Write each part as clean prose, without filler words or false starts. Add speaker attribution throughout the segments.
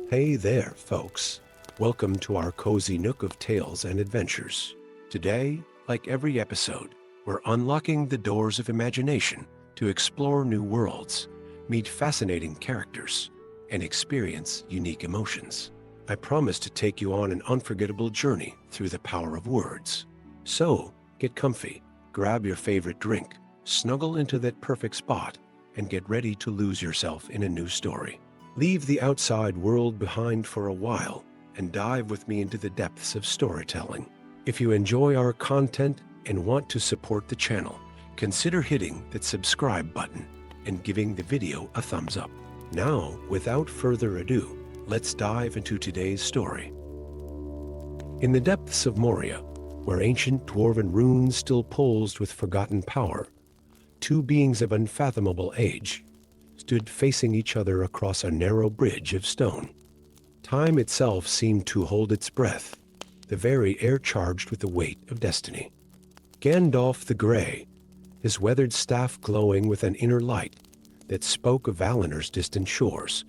Speaker 1: Hey there, folks. Welcome to our cozy nook of tales and adventures. Today, like every episode, we're unlocking the doors of imagination to explore new worlds, meet fascinating characters, and experience unique emotions. I promise to take you on an unforgettable journey through the power of words. So, get comfy, grab your favorite drink, snuggle into that perfect spot, and get ready to lose yourself in a new story. Leave the outside world behind for a while and dive with me into the depths of storytelling. If you enjoy our content and want to support the channel, consider hitting that subscribe button and giving the video a thumbs up. Now, without further ado, let's dive into today's story. In the depths of Moria, where ancient dwarven runes still pulsed with forgotten power, two beings of unfathomable age stood facing each other across a narrow bridge of stone. Time itself seemed to hold its breath, the very air charged with the weight of destiny. Gandalf the Grey, his weathered staff glowing with an inner light that spoke of Valinor's distant shores,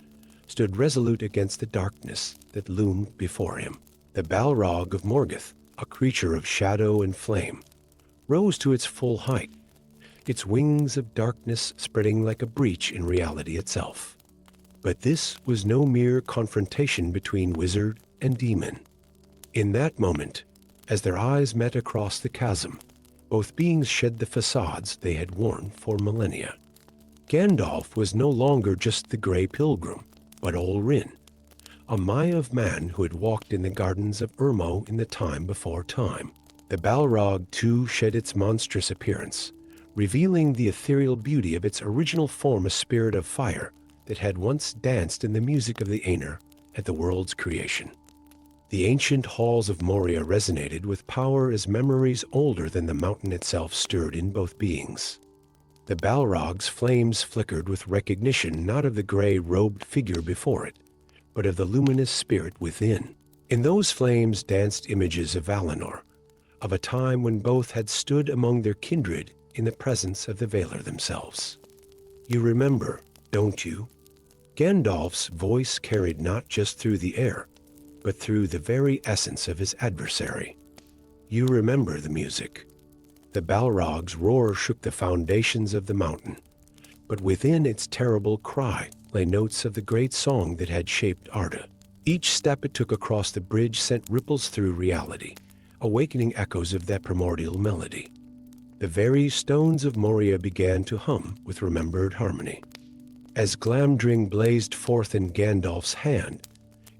Speaker 1: stood resolute against the darkness that loomed before him. The Balrog of Morgoth, a creature of shadow and flame, rose to its full height, its wings of darkness spreading like a breach in reality itself. But this was no mere confrontation between wizard and demon. In that moment, as their eyes met across the chasm, both beings shed the facades they had worn for millennia. Gandalf was no longer just the Grey Pilgrim, but Olrin, a Maya of man who had walked in the gardens of Urmo in the time before time. The Balrog too shed its monstrous appearance, revealing the ethereal beauty of its original form, a spirit of fire that had once danced in the music of the Aenir at the world's creation. The ancient halls of Moria resonated with power as memories older than the mountain itself stirred in both beings. The Balrog's flames flickered with recognition not of the gray-robed figure before it, but of the luminous spirit within. In those flames danced images of Valinor, of a time when both had stood among their kindred in the presence of the Valar themselves. You remember, don't you? Gandalf's voice carried not just through the air, but through the very essence of his adversary. You remember the music. The Balrog's roar shook the foundations of the mountain, but within its terrible cry lay notes of the great song that had shaped Arda. Each step it took across the bridge sent ripples through reality, awakening echoes of that primordial melody. The very stones of Moria began to hum with remembered harmony. As Glamdring blazed forth in Gandalf's hand,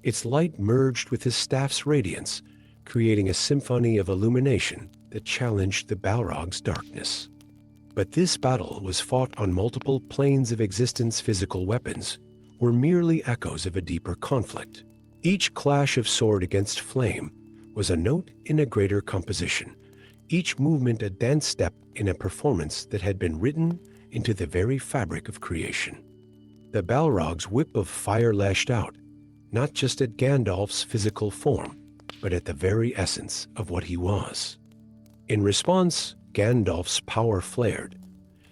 Speaker 1: its light merged with his staff's radiance, creating a symphony of illumination that challenged the Balrog's darkness. But this battle was fought on multiple planes of existence. Physical weapons were merely echoes of a deeper conflict. Each clash of sword against flame was a note in a greater composition, each movement a dance step in a performance that had been written into the very fabric of creation. The Balrog's whip of fire lashed out, not just at Gandalf's physical form, but at the very essence of what he was. In response, Gandalf's power flared,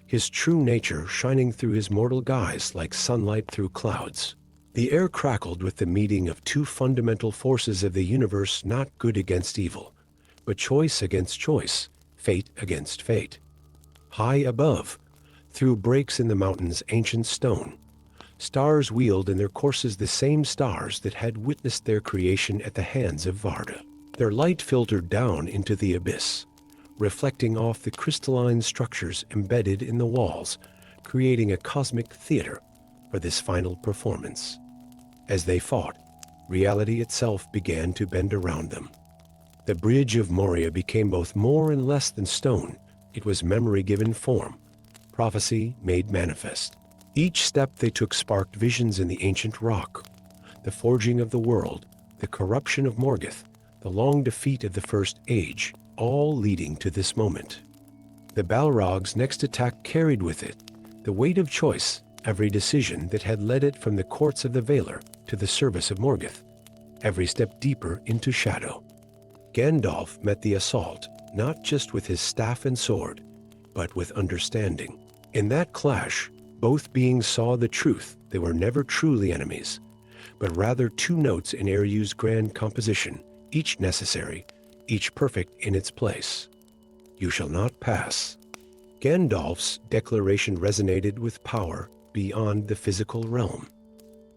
Speaker 1: his true nature shining through his mortal guise like sunlight through clouds. The air crackled with the meeting of two fundamental forces of the universe, not good against evil, but choice against choice, fate against fate. High above, through breaks in the mountain's ancient stone, stars wheeled in their courses, the same stars that had witnessed their creation at the hands of Varda. Their light filtered down into the abyss, reflecting off the crystalline structures embedded in the walls, creating a cosmic theater for this final performance. As they fought, reality itself began to bend around them. The bridge of Moria became both more and less than stone. It was memory given form, prophecy made manifest. Each step they took sparked visions in the ancient rock, the forging of the world, the corruption of Morgoth, the long defeat of the First Age, all leading to this moment. The Balrog's next attack carried with it the weight of choice, every decision that had led it from the courts of the Valar to the service of Morgoth, every step deeper into shadow. Gandalf met the assault not just with his staff and sword, but with understanding. In that clash, both beings saw the truth. They were never truly enemies, but rather two notes in Eryu's grand composition, each necessary, each perfect in its place. You shall not pass. Gandalf's declaration resonated with power beyond the physical realm.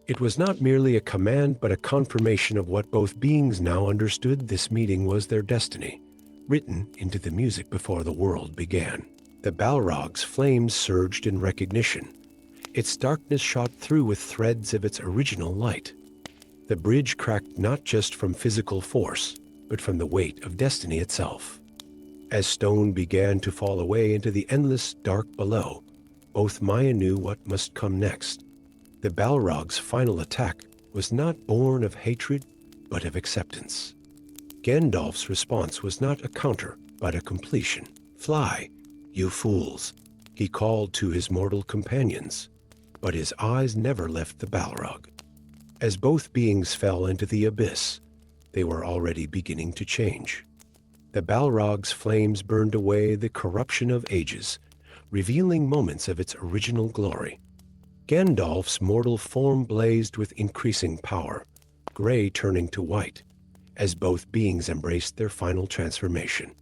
Speaker 1: It was not merely a command, but a confirmation of what both beings now understood. This meeting was their destiny, written into the music before the world began. The Balrog's flames surged in recognition. Its darkness shot through with threads of its original light. The bridge cracked not just from physical force, but from the weight of destiny itself. As stone began to fall away into the endless dark below, both Maya knew what must come next. The Balrog's final attack was not born of hatred, but of acceptance. Gandalf's response was not a counter, but a completion. Fly, you fools, he called to his mortal companions, but his eyes never left the Balrog. As both beings fell into the abyss, they were already beginning to change. The Balrog's flames burned away the corruption of ages, revealing moments of its original glory. Gandalf's mortal form blazed with increasing power, gray turning to white, as both beings embraced their final transformation.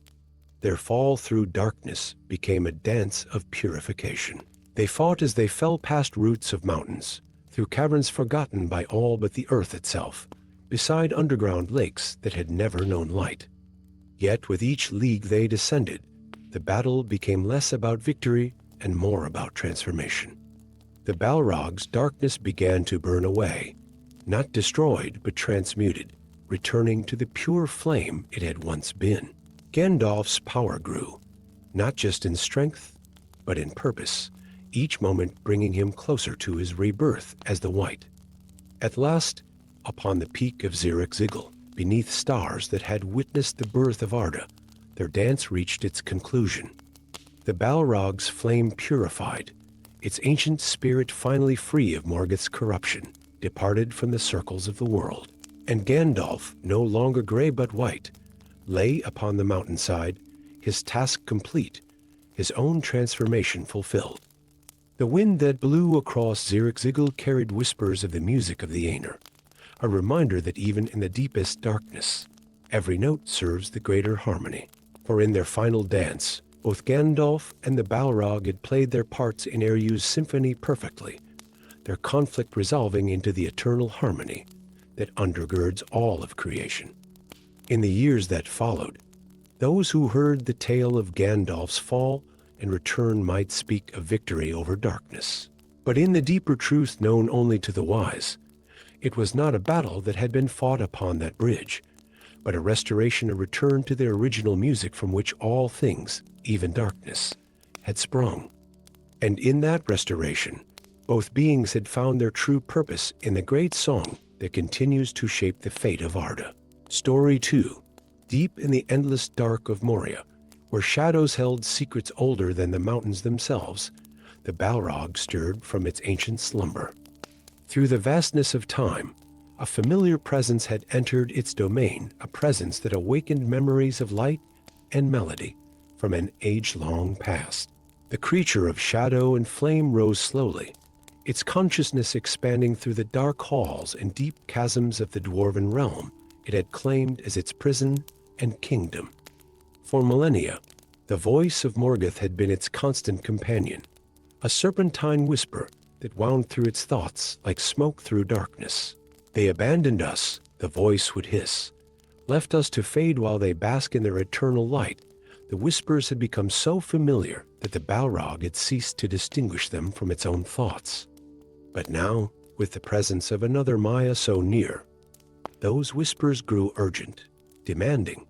Speaker 1: Their fall through darkness became a dance of purification. They fought as they fell past roots of mountains, through caverns forgotten by all but the earth itself, beside underground lakes that had never known light. Yet with each league they descended, the battle became less about victory and more about transformation. The Balrog's darkness began to burn away, not destroyed but transmuted, returning to the pure flame it had once been. Gandalf's power grew, not just in strength, but in purpose, each moment bringing him closer to his rebirth as the White. At last, upon the peak of Zirak-Zigil, beneath stars that had witnessed the birth of Arda, their dance reached its conclusion. The Balrog's flame purified, its ancient spirit finally free of Morgoth's corruption, departed from the circles of the world. And Gandalf, no longer gray but white, lay upon the mountainside, his task complete, his own transformation fulfilled. The wind that blew across Zirak-Zigil carried whispers of the music of the Aenir, a reminder that even in the deepest darkness, every note serves the greater harmony. For in their final dance, both Gandalf and the Balrog had played their parts in Eryu's symphony perfectly, their conflict resolving into the eternal harmony that undergirds all of creation. In the years that followed, those who heard the tale of Gandalf's fall and return might speak of victory over darkness. But in the deeper truth known only to the wise, it was not a battle that had been fought upon that bridge, but a restoration, a return to their original music from which all things, even darkness, had sprung. And in that restoration, both beings had found their true purpose in the great song that continues to shape the fate of Arda. Story 2. Deep in the endless dark of Moria, where shadows held secrets older than the mountains themselves, the Balrog stirred from its ancient slumber. Through the vastness of time, a familiar presence had entered its domain, a presence that awakened memories of light and melody from an age-long past. The creature of shadow and flame rose slowly, its consciousness expanding through the dark halls and deep chasms of the dwarven realm it had claimed as its prison and kingdom. For millennia, the voice of Morgoth had been its constant companion, a serpentine whisper that wound through its thoughts like smoke through darkness. They abandoned us, the voice would hiss, left us to fade while they bask in their eternal light. The whispers had become so familiar that the Balrog had ceased to distinguish them from its own thoughts. But now, with the presence of another Maya so near, those whispers grew urgent, demanding.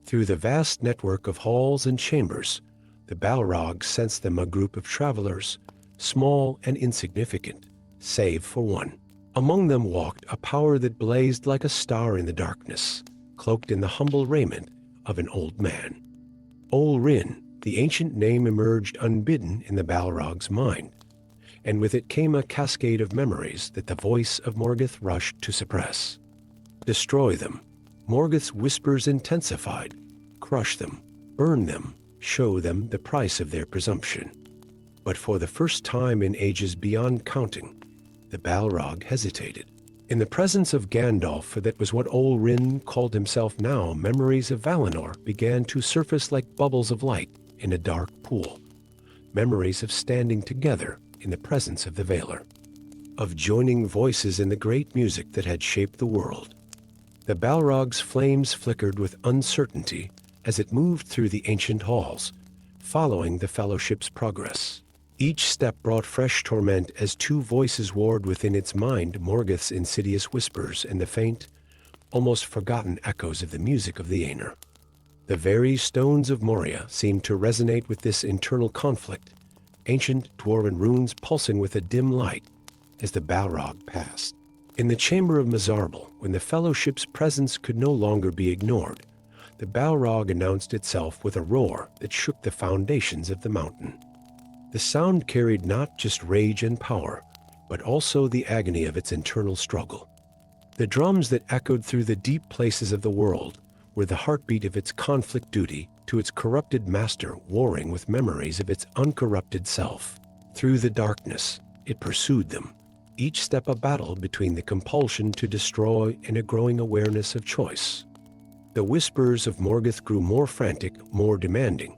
Speaker 1: Through the vast network of halls and chambers, the Balrog sensed them, a group of travelers, small and insignificant, save for one. Among them walked a power that blazed like a star in the darkness, cloaked in the humble raiment of an old man. Olrin, the ancient name, emerged unbidden in the Balrog's mind, and with it came a cascade of memories that the voice of Morgoth rushed to suppress. Destroy them. Morgoth's whispers intensified. Crush them, burn them, show them the price of their presumption. But for the first time in ages beyond counting, the Balrog hesitated. In the presence of Gandalf, for that was what old Rin called himself now, memories of Valinor began to surface like bubbles of light in a dark pool. Memories of standing together in the presence of the Valar, of joining voices in the great music that had shaped the world. The Balrog's flames flickered with uncertainty as it moved through the ancient halls, following the Fellowship's progress. Each step brought fresh torment as two voices warred within its mind, Morgoth's insidious whispers and the faint, almost forgotten echoes of the music of the Aenir. The very stones of Moria seemed to resonate with this internal conflict, ancient dwarven runes pulsing with a dim light as the Balrog passed. In the chamber of Mizarble, when the Fellowship's presence could no longer be ignored, the Balrog announced itself with a roar that shook the foundations of the mountain. The sound carried not just rage and power, but also the agony of its internal struggle. The drums that echoed through the deep places of the world were the heartbeat of its conflict duty to its corrupted master, warring with memories of its uncorrupted self. Through the darkness, it pursued them, each step a battle between the compulsion to destroy and a growing awareness of choice. The whispers of Morgoth grew more frantic, more demanding,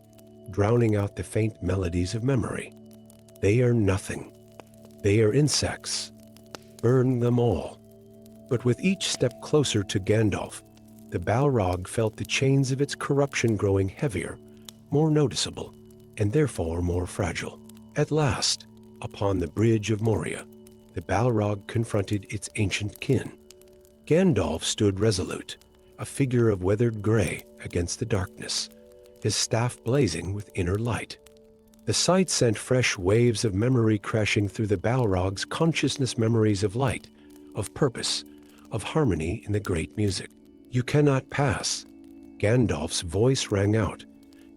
Speaker 1: drowning out the faint melodies of memory. They are nothing. They are insects. Burn them all. But with each step closer to Gandalf, the Balrog felt the chains of its corruption growing heavier, more noticeable, and therefore more fragile. At last, upon the bridge of Moria, the Balrog confronted its ancient kin. Gandalf stood resolute, a figure of weathered gray against the darkness, his staff blazing with inner light. The sight sent fresh waves of memory crashing through the Balrog's consciousness, memories of light, of purpose, of harmony in the great music. "You cannot pass." Gandalf's voice rang out,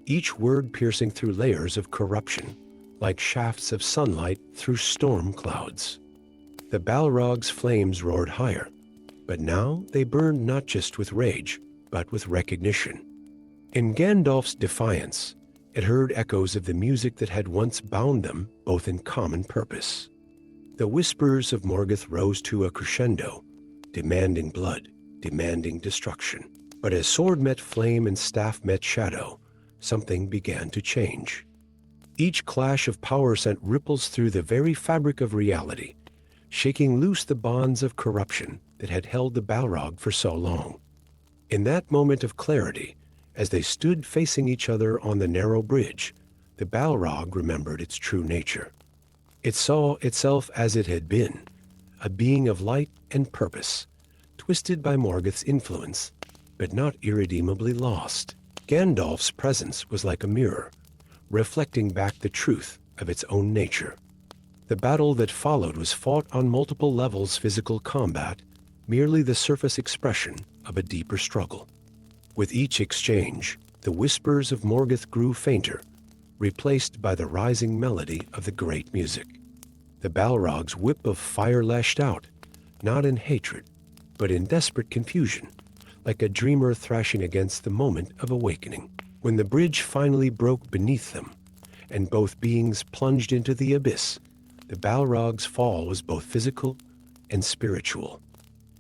Speaker 1: each word piercing through layers of corruption, like shafts of sunlight through storm clouds. The Balrog's flames roared higher, but now they burned not just with rage, but with recognition. In Gandalf's defiance, it heard echoes of the music that had once bound them both in common purpose. The whispers of Morgoth rose to a crescendo, demanding blood, demanding destruction. But as sword met flame and staff met shadow, something began to change. Each clash of power sent ripples through the very fabric of reality, shaking loose the bonds of corruption that had held the Balrog for so long. In that moment of clarity, as they stood facing each other on the narrow bridge, the Balrog remembered its true nature. It saw itself as it had been, a being of light and purpose, twisted by Morgoth's influence, but not irredeemably lost. Gandalf's presence was like a mirror, reflecting back the truth of its own nature. The battle that followed was fought on multiple levels, physical combat, merely the surface expression of a deeper struggle. With each exchange, the whispers of Morgoth grew fainter, replaced by the rising melody of the great music. The Balrog's whip of fire lashed out, not in hatred, but in desperate confusion, like a dreamer thrashing against the moment of awakening. When the bridge finally broke beneath them, and both beings plunged into the abyss, the Balrog's fall was both physical and spiritual.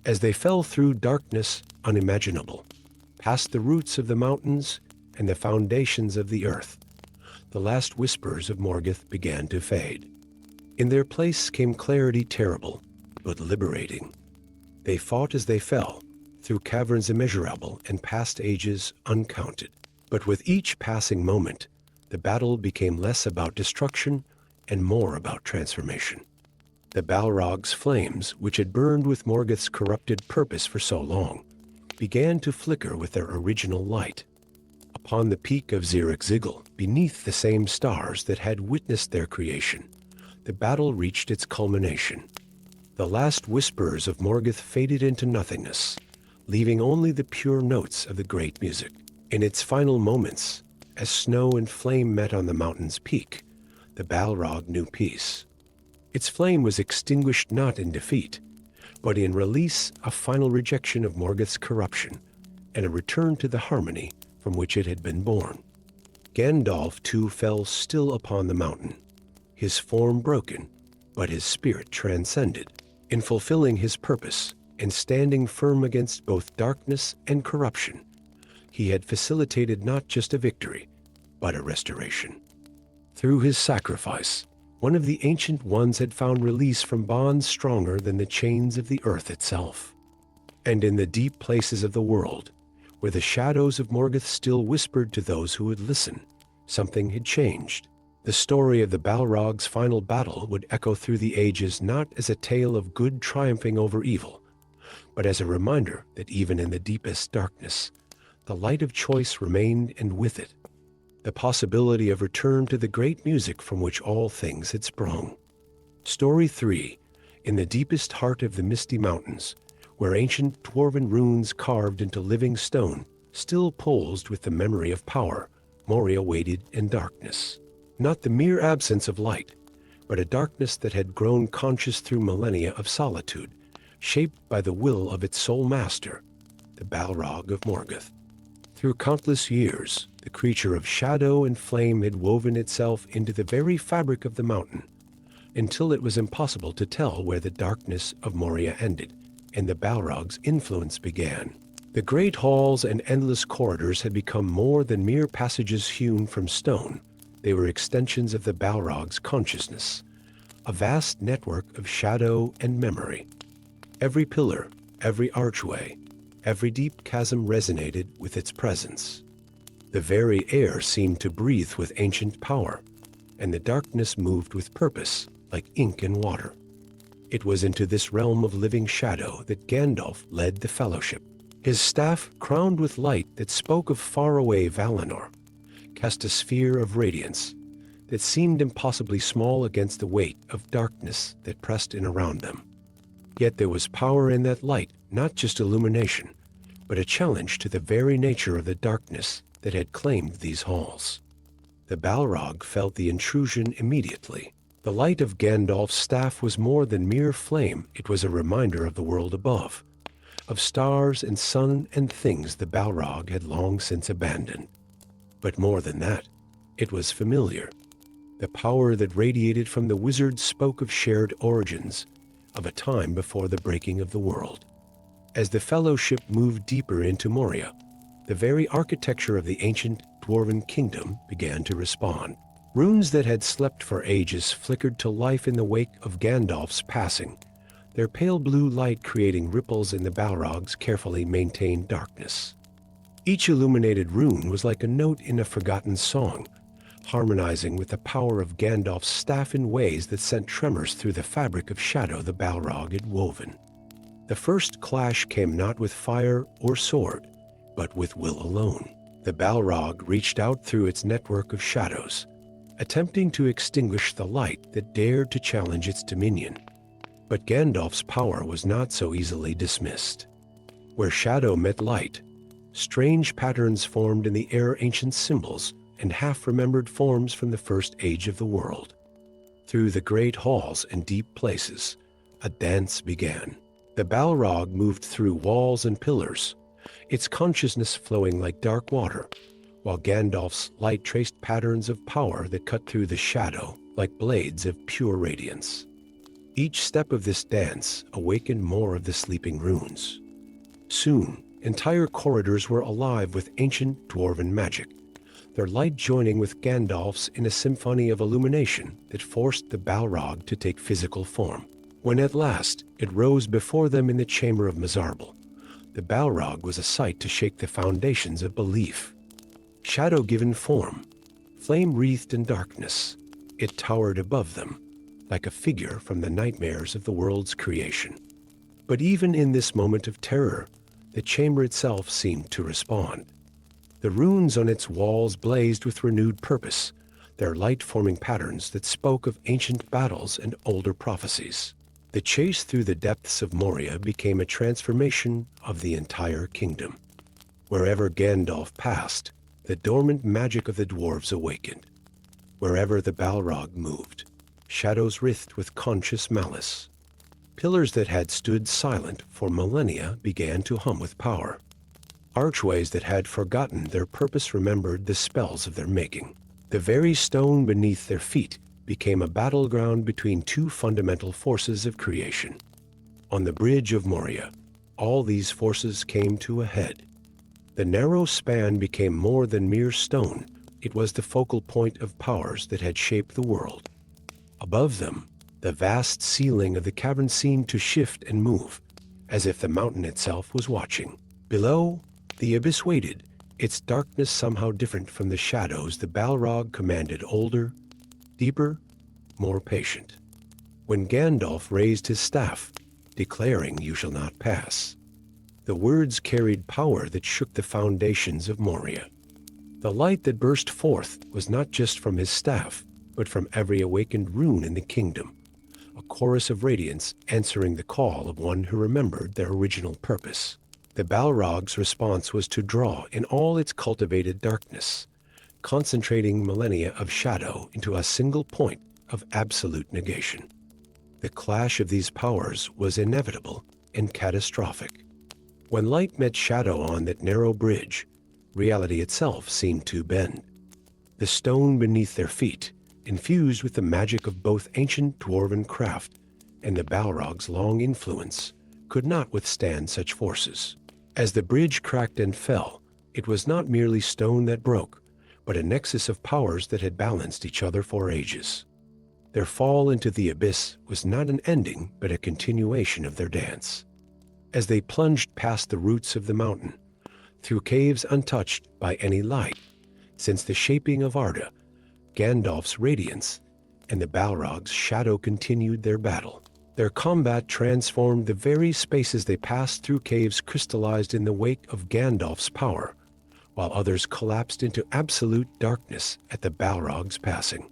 Speaker 1: As they fell through darkness unimaginable, past the roots of the mountains and the foundations of the earth, the last whispers of Morgoth began to fade. In their place came clarity terrible, but liberating. They fought as they fell, through caverns immeasurable and past ages uncounted. But with each passing moment, the battle became less about destruction and more about transformation. The Balrog's flames, which had burned with Morgoth's corrupted purpose for so long, began to flicker with their original light. Upon the peak of Zirek-Zigil, beneath the same stars that had witnessed their creation, the battle reached its culmination. The last whispers of Morgoth faded into nothingness, leaving only the pure notes of the great music. In its final moments, as snow and flame met on the mountain's peak, the Balrog knew peace. Its flame was extinguished not in defeat, but in release, a final rejection of Morgoth's corruption, and a return to the harmony from which it had been born. Gandalf too fell still upon the mountain, his form broken, but his spirit transcended. In fulfilling his purpose, and standing firm against both darkness and corruption. He had facilitated not just a victory, but a restoration. Through his sacrifice, one of the Ancient Ones had found release from bonds stronger than the chains of the earth itself. And in the deep places of the world, where the shadows of Morgoth still whispered to those who would listen, something had changed. The story of the Balrog's final battle would echo through the ages not as a tale of good triumphing over evil, but as a reminder that even in the deepest darkness, the light of choice remained, and with it, the possibility of return to the great music from which all things had sprung. Story 3. In the deepest heart of the Misty Mountains, where ancient dwarven runes carved into living stone still pulsed with the memory of power, Moria waited in darkness. Not the mere absence of light, but a darkness that had grown conscious through millennia of solitude, shaped by the will of its sole master, the Balrog of Morgoth. Through countless years, the creature of shadow and flame had woven itself into the very fabric of the mountain, until it was impossible to tell where the darkness of Moria ended and the Balrog's influence began. The great halls and endless corridors had become more than mere passages hewn from stone. They were extensions of the Balrog's consciousness, a vast network of shadow and memory. Every pillar, every archway, every deep chasm resonated with its presence. The very air seemed to breathe with ancient power, and the darkness moved with purpose, like ink in water. It was into this realm of living shadow that Gandalf led the Fellowship. His staff, crowned with light that spoke of faraway Valinor, cast a sphere of radiance that seemed impossibly small against the weight of darkness that pressed in around them. Yet there was power in that light, not just illumination, but a challenge to the very nature of the darkness that had claimed these halls. The Balrog felt the intrusion immediately. The light of Gandalf's staff was more than mere flame. It was a reminder of the world above, of stars and sun and things the Balrog had long since abandoned. But more than that, it was familiar. The power that radiated from the wizard spoke of shared origins, of a time before the breaking of the world. As the Fellowship moved deeper into Moria, the very architecture of the ancient dwarven kingdom began to respond. Runes that had slept for ages flickered to life in the wake of Gandalf's passing, their pale blue light creating ripples in the Balrog's carefully maintained darkness. Each illuminated rune was like a note in a forgotten song, harmonizing with the power of Gandalf's staff in ways that sent tremors through the fabric of shadow the Balrog had woven. The first clash came not with fire or sword, but with will alone. The Balrog reached out through its network of shadows, attempting to extinguish the light that dared to challenge its dominion. But Gandalf's power was not so easily dismissed. Where shadow met light, strange patterns formed in the air, ancient symbols and half-remembered forms from the first age of the world. Through the great halls and deep places, a dance began. The Balrog moved through walls and pillars, its consciousness flowing like dark water, while Gandalf's light traced patterns of power that cut through the shadow like blades of pure radiance. Each step of this dance awakened more of the sleeping runes. Soon, entire corridors were alive with ancient dwarven magic, their light joining with Gandalf's in a symphony of illumination that forced the Balrog to take physical form. When at last it rose before them in the chamber of Mizarble, the Balrog was a sight to shake the foundations of belief. Shadow given form, flame wreathed in darkness, it towered above them, like a figure from the nightmares of the world's creation. But even in this moment of terror, the chamber itself seemed to respond. The runes on its walls blazed with renewed purpose, their light forming patterns that spoke of ancient battles and older prophecies. The chase through the depths of Moria became a transformation of the entire kingdom. Wherever Gandalf passed, the dormant magic of the dwarves awakened. Wherever the Balrog moved, shadows writhed with conscious malice. Pillars that had stood silent for millennia began to hum with power. Archways that had forgotten their purpose remembered the spells of their making. The very stone beneath their feet became a battleground between two fundamental forces of creation. On the bridge of Moria, all these forces came to a head. The narrow span became more than mere stone. It was the focal point of powers that had shaped the world. Above them, the vast ceiling of the cavern seemed to shift and move, as if the mountain itself was watching. Below, the abyss waited, its darkness somehow different from the shadows the Balrog commanded, older, deeper, more patient. When Gandalf raised his staff, declaring, "You shall not pass," the words carried power that shook the foundations of Moria. The light that burst forth was not just from his staff, but from every awakened rune in the kingdom, a chorus of radiance answering the call of one who remembered their original purpose. The Balrog's response was to draw in all its cultivated darkness, concentrating millennia of shadow into a single point of absolute negation. The clash of these powers was inevitable and catastrophic. When light met shadow on that narrow bridge, reality itself seemed to bend. The stone beneath their feet, infused with the magic of both ancient dwarven craft and the Balrog's long influence, could not withstand such forces. As the bridge cracked and fell, it was not merely stone that broke, but a nexus of powers that had balanced each other for ages. Their fall into the abyss was not an ending, but a continuation of their dance. As they plunged past the roots of the mountain, through caves untouched by any light, since the shaping of Arda, Gandalf's radiance, and the Balrog's shadow continued their battle. Their combat transformed the very spaces they passed through. Caves crystallized in the wake of Gandalf's power, while others collapsed into absolute darkness at the Balrog's passing.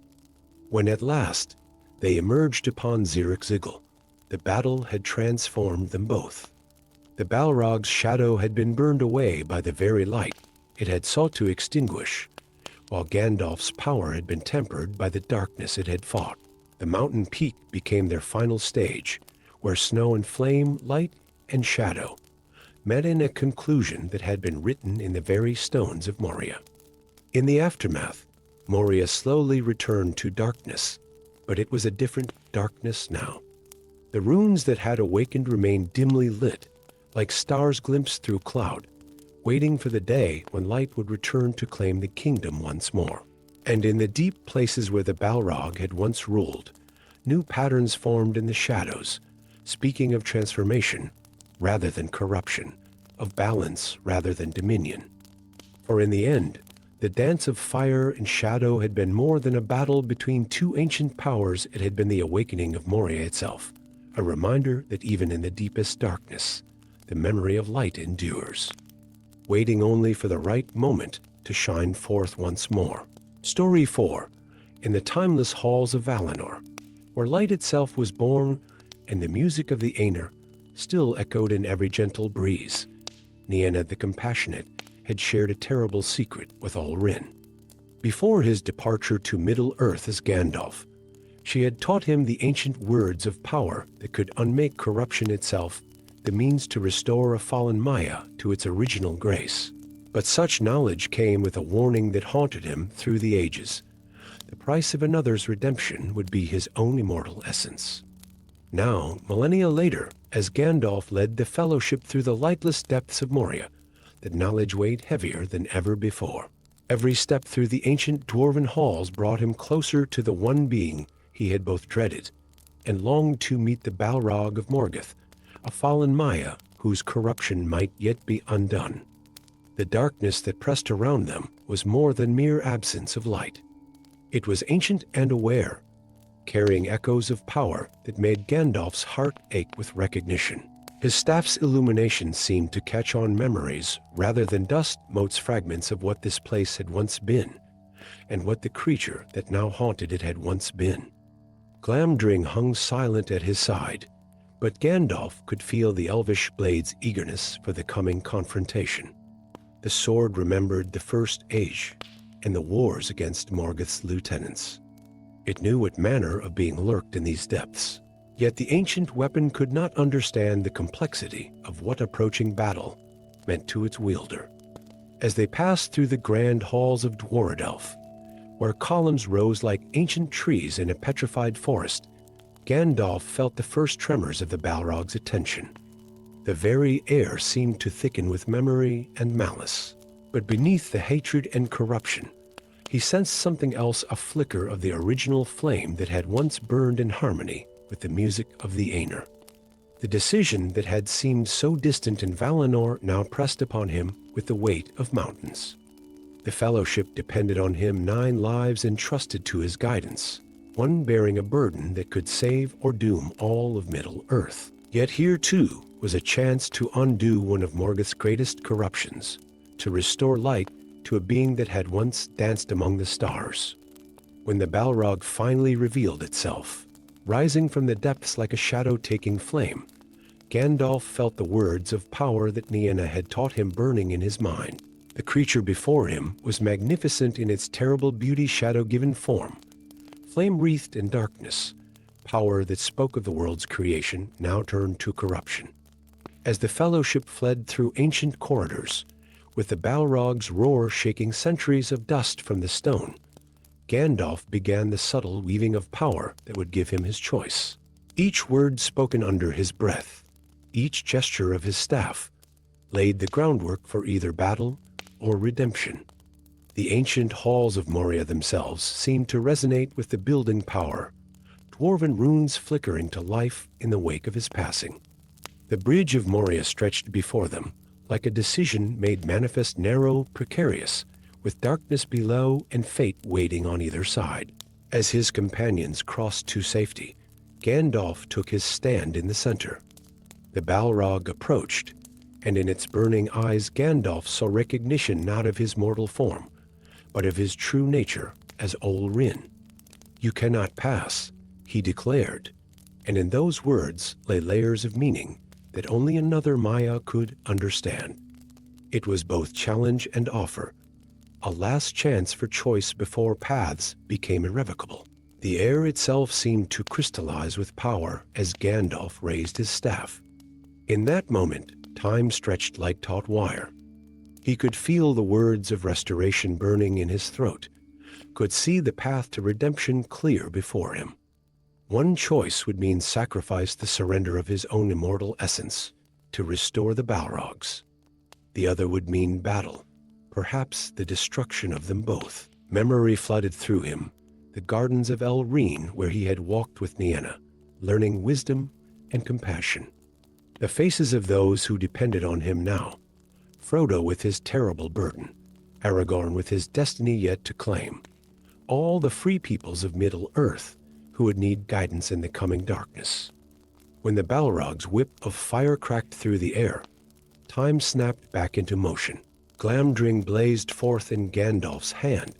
Speaker 1: When at last they emerged upon Zirrikzigil, the battle had transformed them both. The Balrog's shadow had been burned away by the very light it had sought to extinguish, while Gandalf's power had been tempered by the darkness it had fought. The mountain peak became their final stage, where snow and flame, light and shadow, met in a conclusion that had been written in the very stones of Moria. In the aftermath, Moria slowly returned to darkness, but it was a different darkness now. The runes that had awakened remained dimly lit, like stars glimpsed through cloud, waiting for the day when light would return to claim the kingdom once more. And in the deep places where the Balrog had once ruled, new patterns formed in the shadows, speaking of transformation rather than corruption, of balance rather than dominion. For in the end, the dance of fire and shadow had been more than a battle between two ancient powers. It had been the awakening of Moria itself, a reminder that even in the deepest darkness, the memory of light endures, waiting only for the right moment to shine forth once more. Story 4. In the timeless halls of Valinor, where light itself was born and the music of the Aenir still echoed in every gentle breeze, Nienna the Compassionate had shared a terrible secret with Olrin. Before his departure to Middle-earth as Gandalf, she had taught him the ancient words of power that could unmake corruption itself, the means to restore a fallen Maya to its original grace. But such knowledge came with a warning that haunted him through the ages. The price of another's redemption would be his own immortal essence. Now, millennia later, as Gandalf led the Fellowship through the lightless depths of Moria, that knowledge weighed heavier than ever before. Every step through the ancient dwarven halls brought him closer to the one being he had both dreaded and longed to meet, the Balrog of Morgoth, a fallen Maya whose corruption might yet be undone. The darkness that pressed around them was more than mere absence of light. It was ancient and aware, carrying echoes of power that made Gandalf's heart ache with recognition. His staff's illumination seemed to catch on memories rather than dust motes, fragments of what this place had once been, and what the creature that now haunted it had once been. Glamdring hung silent at his side, but Gandalf could feel the elvish blade's eagerness for the coming confrontation. The sword remembered the First Age and the wars against Morgoth's lieutenants. It knew what manner of being lurked in these depths. Yet the ancient weapon could not understand the complexity of what approaching battle meant to its wielder. As they passed through the grand halls of Dwarrowdelf, where columns rose like ancient trees in a petrified forest, Gandalf felt the first tremors of the Balrog's attention. The very air seemed to thicken with memory and malice. But beneath the hatred and corruption, he sensed something else, a flicker of the original flame that had once burned in harmony with the music of the Aenir. The decision that had seemed so distant in Valinor now pressed upon him with the weight of mountains. The Fellowship depended on him, 9 lives entrusted to his guidance, one bearing a burden that could save or doom all of Middle-earth. Yet here, too, was a chance to undo one of Morgoth's greatest corruptions, to restore light to a being that had once danced among the stars. When the Balrog finally revealed itself, rising from the depths like a shadow-taking flame, Gandalf felt the words of power that Nienna had taught him burning in his mind. The creature before him was magnificent in its terrible beauty, shadow-given form, flame-wreathed in darkness. Power that spoke of the world's creation now turned to corruption. As the Fellowship fled through ancient corridors, with the Balrog's roar shaking centuries of dust from the stone, Gandalf began the subtle weaving of power that would give him his choice. Each word spoken under his breath, each gesture of his staff, laid the groundwork for either battle or redemption. The ancient halls of Moria themselves seemed to resonate with the building power, dwarven runes flickering to life in the wake of his passing. The bridge of Moria stretched before them, like a decision made manifest, narrow, precarious, with darkness below and fate waiting on either side. As his companions crossed to safety, Gandalf took his stand in the center. The Balrog approached, and in its burning eyes Gandalf saw recognition not of his mortal form, but of his true nature as Ol Rin. "You cannot pass," he declared, and in those words lay layers of meaning that only another Maya could understand. It was both challenge and offer, a last chance for choice before paths became irrevocable. The air itself seemed to crystallize with power as Gandalf raised his staff. In that moment, time stretched like taut wire. He could feel the words of restoration burning in his throat, could see the path to redemption clear before him. One choice would mean sacrifice, the surrender of his own immortal essence, to restore the Balrogs. The other would mean battle, perhaps the destruction of them both. Memory flooded through him, the gardens of Elrine where he had walked with Nienna, learning wisdom and compassion. The faces of those who depended on him now, Frodo with his terrible burden, Aragorn with his destiny yet to claim, all the free peoples of Middle-earth who would need guidance in the coming darkness. When the Balrog's whip of fire cracked through the air, time snapped back into motion. Glamdring blazed forth in Gandalf's hand,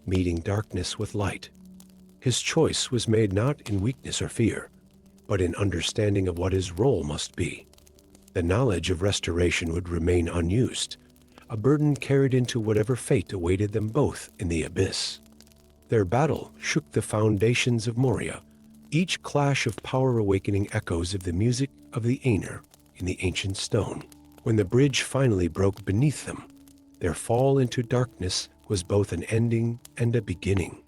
Speaker 1: meeting darkness with light. His choice was made not in weakness or fear, but in understanding of what his role must be. The knowledge of restoration would remain unused, a burden carried into whatever fate awaited them both in the abyss. Their battle shook the foundations of Moria, each clash of power awakening echoes of the music of the Aenir in the ancient stone. When the bridge finally broke beneath them, their fall into darkness was both an ending and a beginning.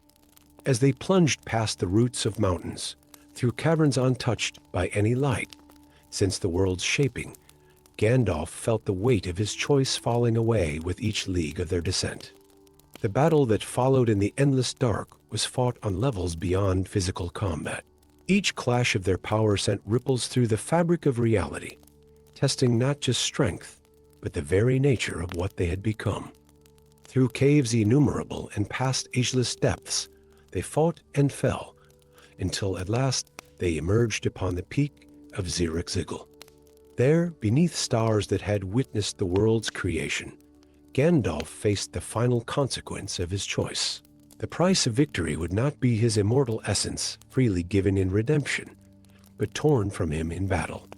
Speaker 1: As they plunged past the roots of mountains, through caverns untouched by any light since the world's shaping, Gandalf felt the weight of his choice falling away with each league of their descent. The battle that followed in the endless dark was fought on levels beyond physical combat. Each clash of their power sent ripples through the fabric of reality, testing not just strength, but the very nature of what they had become. Through caves innumerable and past ageless depths, they fought and fell, until at last they emerged upon the peak of Zirak-Zigil. There, beneath stars that had witnessed the world's creation, Gandalf faced the final consequence of his choice. The price of victory would not be his immortal essence freely given in redemption, but torn from him in battle.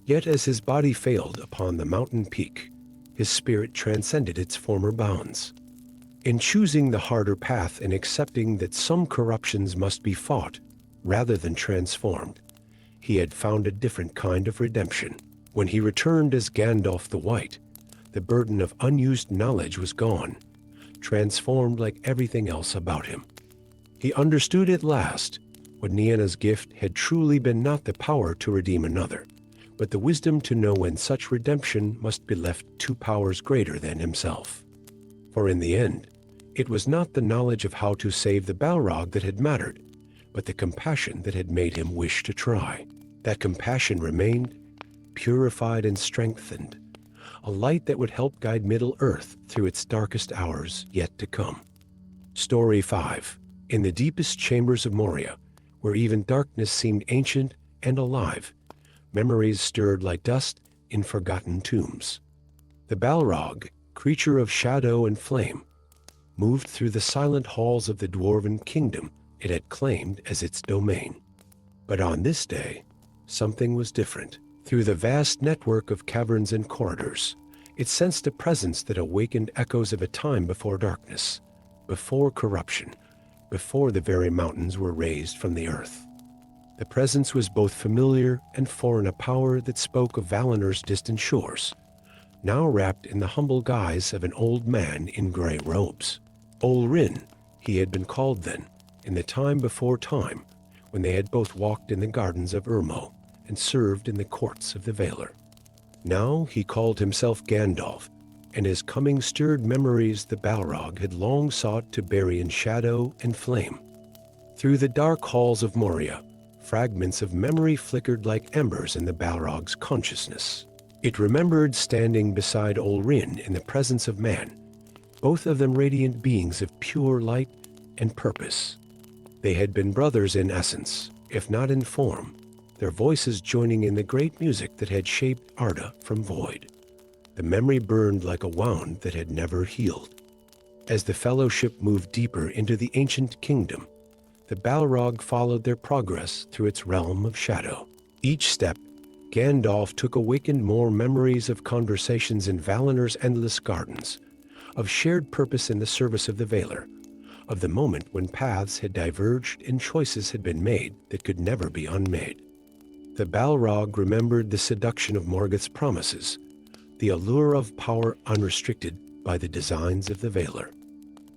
Speaker 1: Yet as his body failed upon the mountain peak, his spirit transcended its former bounds. In choosing the harder path and accepting that some corruptions must be fought rather than transformed, he had found a different kind of redemption. When he returned as Gandalf the White, the burden of unused knowledge was gone, transformed like everything else about him. He understood at last what Nienna's gift had truly been, not the power to redeem another, but the wisdom to know when such redemption must be left to powers greater than himself. For in the end, it was not the knowledge of how to save the Balrog that had mattered, but the compassion that had made him wish to try. That compassion remained, purified and strengthened, a light that would help guide Middle-earth through its darkest hours yet to come. Story 5. In the deepest chambers of Moria, where even darkness seemed ancient and alive, memories stirred like dust in forgotten tombs. The Balrog, creature of shadow and flame, moved through the silent halls of the dwarven kingdom it had claimed as its domain. But on this day, something was different. Through the vast network of caverns and corridors, it sensed a presence that awakened echoes of a time before darkness, before corruption, before the very mountains were raised from the earth. The presence was both familiar and foreign, a power that spoke of Valinor's distant shores, now wrapped in the humble guise of an old man in gray robes. Olrin, he had been called then, in the time before time, when they had both walked in the gardens of Urmo and served in the courts of the Valar. Now he called himself Gandalf, and his coming stirred memories the Balrog had long sought to bury in shadow and flame. Through the dark halls of Moria, fragments of memory flickered like embers in the Balrog's consciousness. It remembered standing beside Olrin in the presence of man, both of them radiant beings of pure light and purpose. They had been brothers in essence, if not in form, their voices joining in the great music that had shaped Arda from void. The memory burned like a wound that had never healed. As the fellowship moved deeper into the ancient kingdom, the Balrog followed their progress through its realm of shadow. Each step, Gandalf took awakened more memories of conversations in Valinor's endless gardens, of shared purpose in the service of the Valar, of the moment when paths had diverged and choices had been made that could never be unmade. The Balrog remembered the seduction of Morgoth's promises, the allure of power unrestricted by the designs of the Valar.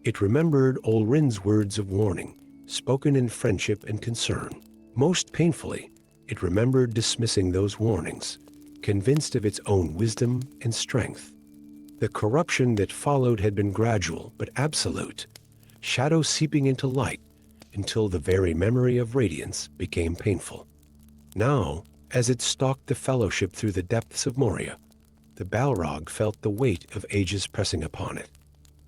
Speaker 1: It remembered Olrin's words of warning, spoken in friendship and concern. Most painfully, it remembered dismissing those warnings, convinced of its own wisdom and strength. The corruption that followed had been gradual but absolute, shadow seeping into light until the very memory of radiance became painful. Now, as it stalked the fellowship through the depths of Moria, the Balrog felt the weight of ages pressing upon it.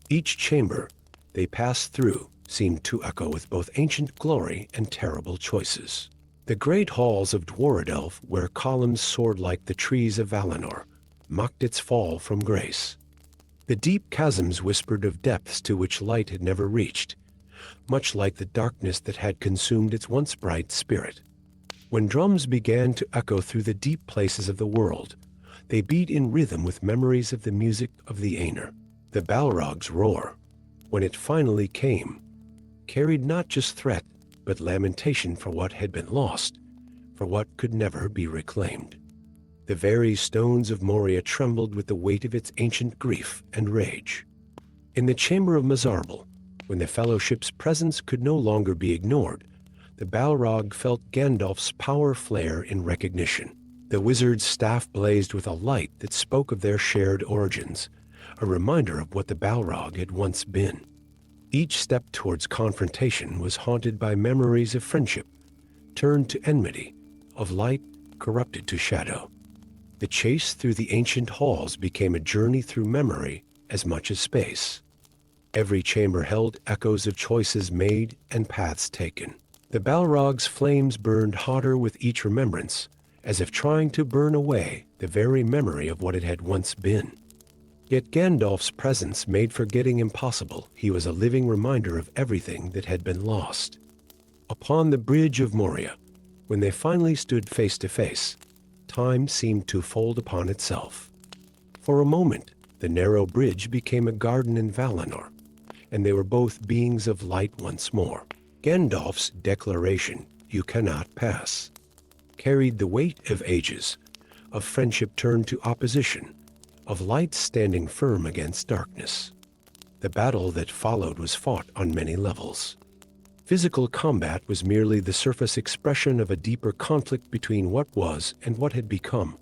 Speaker 1: Each chamber they passed through seemed to echo with both ancient glory and terrible choices. The great halls of Dwarrelf, where columns soared like the trees of Valinor, mocked its fall from grace. The deep chasms whispered of depths to which light had never reached, much like the darkness that had consumed its once bright spirit. When drums began to echo through the deep places of the world, they beat in rhythm with memories of the music of the Aenir. The Balrog's roar, when it finally came, carried not just threat, but lamentation for what had been lost, for what could never be reclaimed. The very stones of Moria trembled with the weight of its ancient grief and rage. In the chamber of Mizarble, when the Fellowship's presence could no longer be ignored, the Balrog felt Gandalf's power flare in recognition. The wizard's staff blazed with a light that spoke of their shared origins, a reminder of what the Balrog had once been. Each step towards confrontation was haunted by memories of friendship, turned to enmity, of light corrupted to shadow. The chase through the ancient halls became a journey through memory as much as space. Every chamber held echoes of choices made and paths taken. The Balrog's flames burned hotter with each remembrance, as if trying to burn away the very memory of what it had once been. Yet Gandalf's presence made forgetting impossible. He was a living reminder of everything that had been lost. Upon the bridge of Moria, when they finally stood face to face, time seemed to fold upon itself. For a moment, the narrow bridge became a garden in Valinor, and they were both beings of light once more. Gandalf's declaration, "You cannot pass," carried the weight of ages, of friendship turned to opposition, of light standing firm against darkness. The battle that followed was fought on many levels. Physical combat was merely the surface expression of a deeper conflict between what was and what had become.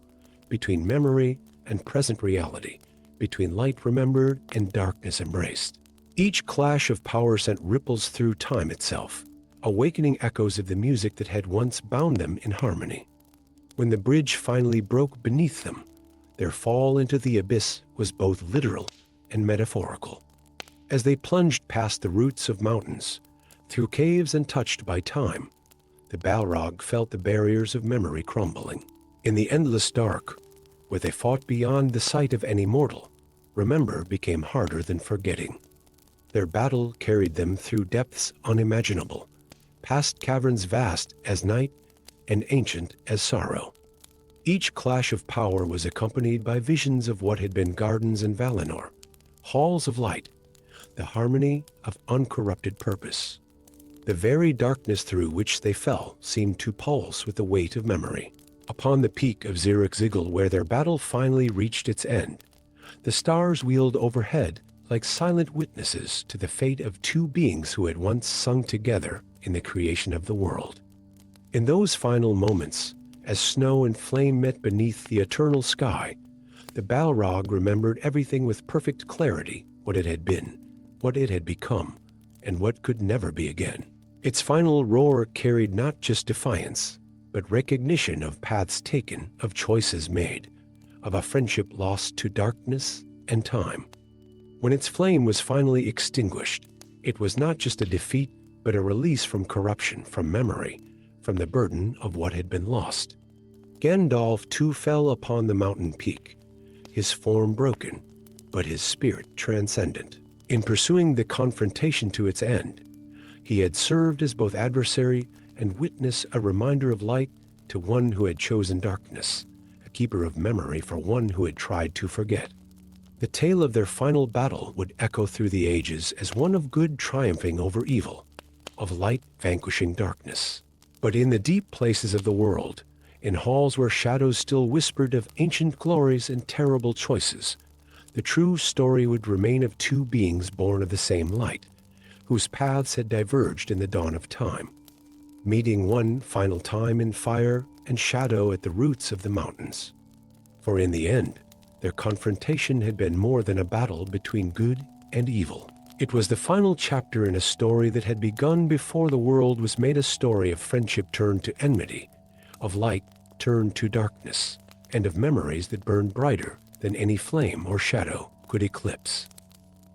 Speaker 1: between memory and present reality, between light remembered and darkness embraced. Each clash of power sent ripples through time itself, awakening echoes of the music that had once bound them in harmony. When the bridge finally broke beneath them, their fall into the abyss was both literal and metaphorical. As they plunged past the roots of mountains, through caves untouched by time, the Balrog felt the barriers of memory crumbling. In the endless dark, where they fought beyond the sight of any mortal, remember became harder than forgetting. Their battle carried them through depths unimaginable, past caverns vast as night and ancient as sorrow. Each clash of power was accompanied by visions of what had been gardens in Valinor, halls of light, the harmony of uncorrupted purpose. The very darkness through which they fell seemed to pulse with the weight of memory. Upon the peak of Zirek-Zigil, where their battle finally reached its end, the stars wheeled overhead like silent witnesses to the fate of two beings who had once sung together in the creation of the world. In those final moments, as snow and flame met beneath the eternal sky, the Balrog remembered everything with perfect clarity: what it had been, what it had become, and what could never be again. Its final roar carried not just defiance, but recognition of paths taken, of choices made, of a friendship lost to darkness and time. When its flame was finally extinguished, it was not just a defeat, but a release from corruption, from memory, from the burden of what had been lost. Gandalf too fell upon the mountain peak, his form broken, but his spirit transcendent. In pursuing the confrontation to its end, he had served as both adversary and witness, a reminder of light to one who had chosen darkness, a keeper of memory for one who had tried to forget. The tale of their final battle would echo through the ages as one of good triumphing over evil, of light vanquishing darkness. But in the deep places of the world, in halls where shadows still whispered of ancient glories and terrible choices, the true story would remain of two beings born of the same light, whose paths had diverged in the dawn of time, meeting one final time in fire and shadow at the roots of the mountains. For in the end, their confrontation had been more than a battle between good and evil. It was the final chapter in a story that had begun before the world was made, a story of friendship turned to enmity, of light turned to darkness, and of memories that burned brighter than any flame or shadow could eclipse.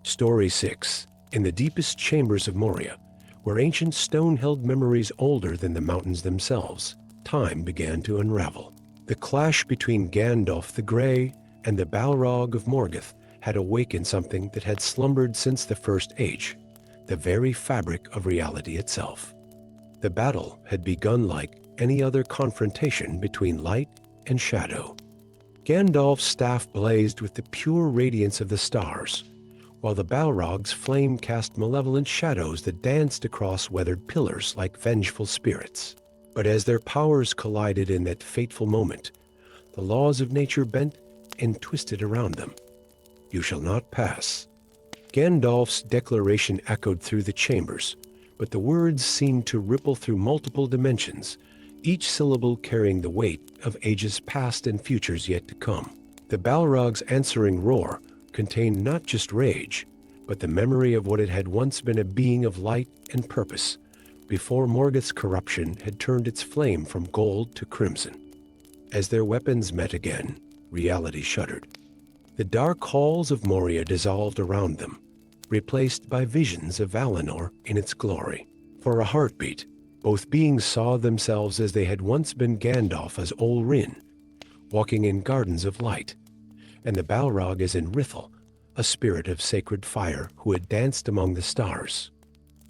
Speaker 1: Story 6. In the deepest chambers of Moria, where ancient stone held memories older than the mountains themselves, time began to unravel. The clash between Gandalf the Grey and the Balrog of Morgoth had awakened something that had slumbered since the First Age, the very fabric of reality itself. The battle had begun like any other confrontation between light and shadow. Gandalf's staff blazed with the pure radiance of the stars, while the Balrog's flame cast malevolent shadows that danced across weathered pillars like vengeful spirits. But as their powers collided in that fateful moment, the laws of nature bent and twisted around them. "You shall not pass." Gandalf's declaration echoed through the chambers, but the words seemed to ripple through multiple dimensions, each syllable carrying the weight of ages past and futures yet to come. The Balrog's answering roar contained not just rage, but the memory of what it had once been, a being of light and purpose, before Morgoth's corruption had turned its flame from gold to crimson. As their weapons met again, reality shuddered. The dark halls of Moria dissolved around them, replaced by visions of Valinor in its glory. For a heartbeat, both beings saw themselves as they had once been: Gandalf as Olrin, walking in gardens of light, and the Balrog as Enrithal, a spirit of sacred fire who had danced among the stars.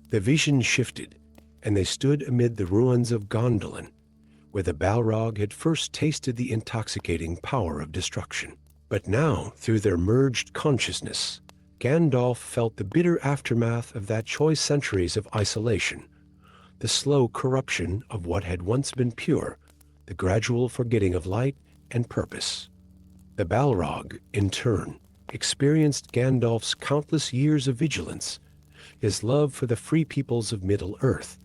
Speaker 1: The vision shifted, and they stood amid the ruins of Gondolin, where the Balrog had first tasted the intoxicating power of destruction. But now, through their merged consciousness, Gandalf felt the bitter aftermath of that choice: centuries of isolation, the slow corruption of what had once been pure, the gradual forgetting of light and purpose. The Balrog, in turn, experienced Gandalf's countless years of vigilance, his love for the free peoples of Middle-earth,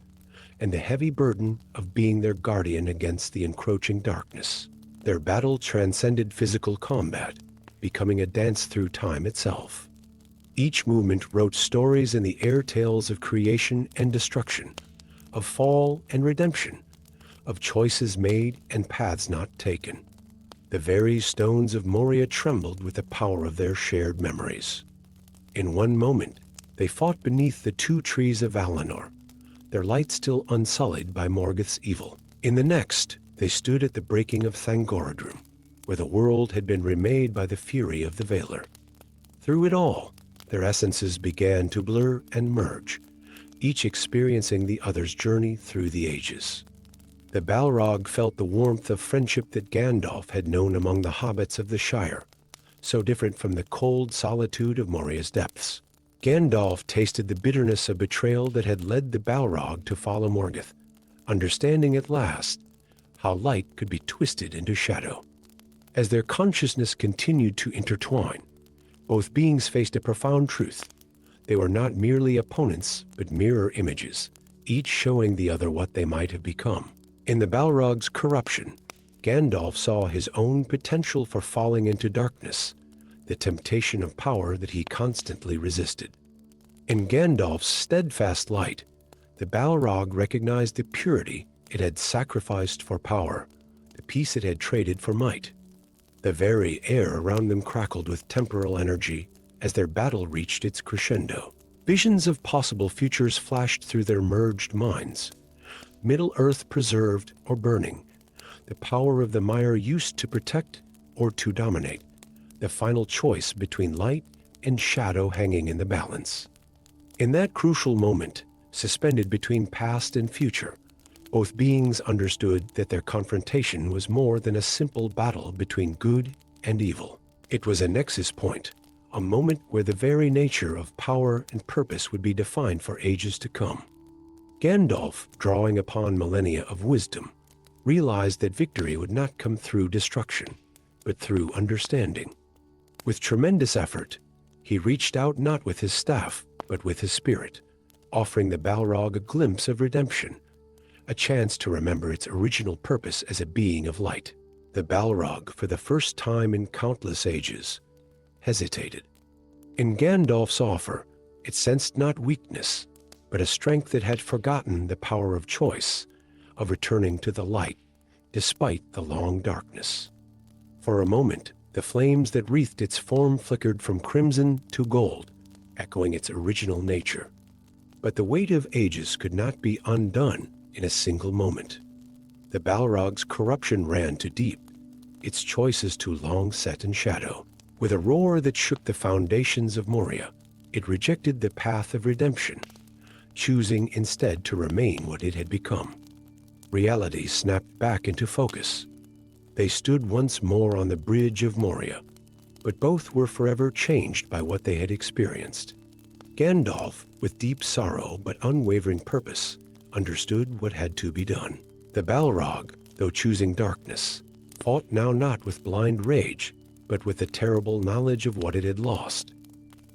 Speaker 1: and the heavy burden of being their guardian against the encroaching darkness. Their battle transcended physical combat, becoming a dance through time itself. Each movement wrote stories in the air, tales of creation and destruction, of fall and redemption, of choices made and paths not taken. The very stones of Moria trembled with the power of their shared memories. In one moment, they fought beneath the two trees of Valinor, their light still unsullied by Morgoth's evil. In the next, they stood at the breaking of Thangorodrim, where the world had been remade by the fury of the Valar. Through it all, their essences began to blur and merge, each experiencing the other's journey through the ages. The Balrog felt the warmth of friendship that Gandalf had known among the hobbits of the Shire, so different from the cold solitude of Moria's depths. Gandalf tasted the bitterness of betrayal that had led the Balrog to follow Morgoth, understanding at last how light could be twisted into shadow. As their consciousness continued to intertwine, both beings faced a profound truth. They were not merely opponents, but mirror images, each showing the other what they might have become. In the Balrog's corruption, Gandalf saw his own potential for falling into darkness, the temptation of power that he constantly resisted. In Gandalf's steadfast light, the Balrog recognized the purity it had sacrificed for power, the peace it had traded for might. The very air around them crackled with temporal energy as their battle reached its crescendo. Visions of possible futures flashed through their merged minds. Middle-earth preserved or burning, the power of the mire used to protect or to dominate, the final choice between light and shadow hanging in the balance. In that crucial moment, suspended between past and future, both beings understood that their confrontation was more than a simple battle between good and evil. It was a nexus point, a moment where the very nature of power and purpose would be defined for ages to come. Gandalf, drawing upon millennia of wisdom, realized that victory would not come through destruction, but through understanding. With tremendous effort, he reached out not with his staff, but with his spirit, offering the Balrog a glimpse of redemption, a chance to remember its original purpose as a being of light. The Balrog, for the first time in countless ages, hesitated. In Gandalf's offer, it sensed not weakness, but a strength that had forgotten the power of choice, of returning to the light, despite the long darkness. For a moment, the flames that wreathed its form flickered from crimson to gold, echoing its original nature. But the weight of ages could not be undone in a single moment. The Balrog's corruption ran too deep, its choices too long set in shadow. With a roar that shook the foundations of Moria, it rejected the path of redemption, choosing instead to remain what it had become. Reality snapped back into focus. They stood once more on the bridge of Moria, but both were forever changed by what they had experienced. Gandalf, with deep sorrow but unwavering purpose, understood what had to be done. The Balrog, though choosing darkness, fought now not with blind rage, but with the terrible knowledge of what it had lost.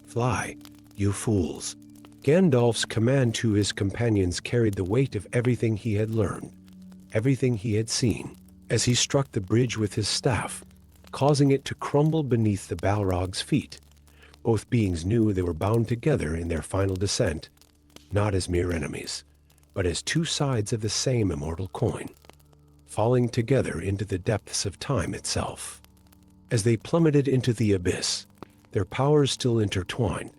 Speaker 1: "Fly, you fools." Gandalf's command to his companions carried the weight of everything he had learned, everything he had seen, as he struck the bridge with his staff, causing it to crumble beneath the Balrog's feet. Both beings knew they were bound together in their final descent, not as mere enemies, but as two sides of the same immortal coin, falling together into the depths of time itself. As they plummeted into the abyss, their powers still intertwined.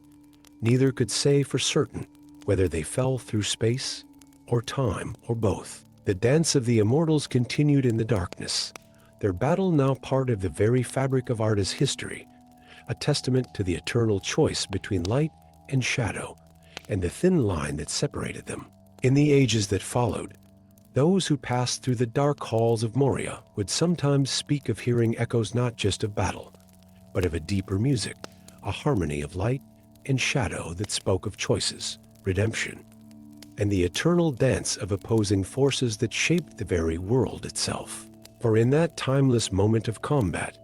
Speaker 1: Neither could say for certain whether they fell through space or time or both. The dance of the immortals continued in the darkness, their battle now part of the very fabric of Arda's history, a testament to the eternal choice between light and shadow, and the thin line that separated them. In the ages that followed, those who passed through the dark halls of Moria would sometimes speak of hearing echoes not just of battle, but of a deeper music, a harmony of light and shadow that spoke of choices, redemption, and the eternal dance of opposing forces that shaped the very world itself. For in that timeless moment of combat,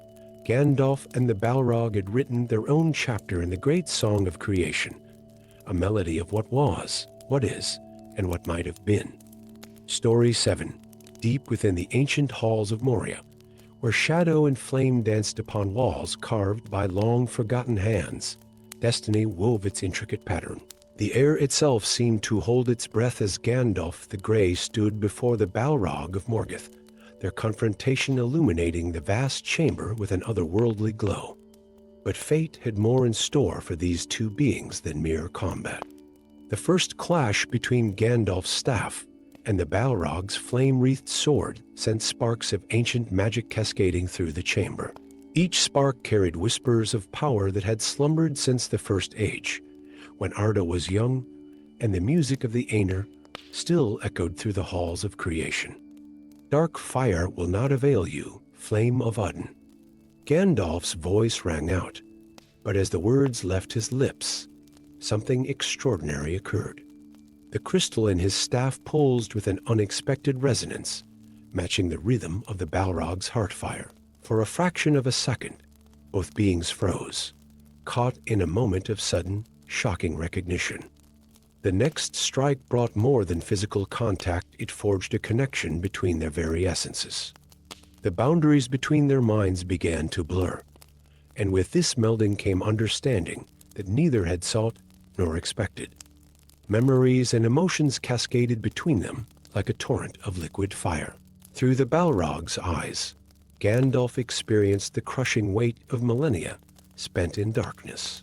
Speaker 1: Gandalf and the Balrog had written their own chapter in the great song of creation, a melody of what was, what is, and what might have been. Story 7, deep within the ancient halls of Moria, where shadow and flame danced upon walls carved by long-forgotten hands. Destiny wove its intricate pattern. The air itself seemed to hold its breath as Gandalf the Grey stood before the Balrog of Morgoth, their confrontation illuminating the vast chamber with an otherworldly glow. But fate had more in store for these two beings than mere combat. The first clash between Gandalf's staff and the Balrog's flame-wreathed sword sent sparks of ancient magic cascading through the chamber. Each spark carried whispers of power that had slumbered since the First Age, when Arda was young, and the music of the Aenir still echoed through the halls of creation. Dark fire will not avail you, flame of Udden. Gandalf's voice rang out, but as the words left his lips, something extraordinary occurred. The crystal in his staff pulsed with an unexpected resonance, matching the rhythm of the Balrog's heartfire. For a fraction of a second, both beings froze, caught in a moment of sudden, shocking recognition. The next strike brought more than physical contact. It forged a connection between their very essences. The boundaries between their minds began to blur, and with this melding came understanding that neither had sought nor expected. Memories and emotions cascaded between them like a torrent of liquid fire. Through the Balrog's eyes, Gandalf experienced the crushing weight of millennia spent in darkness.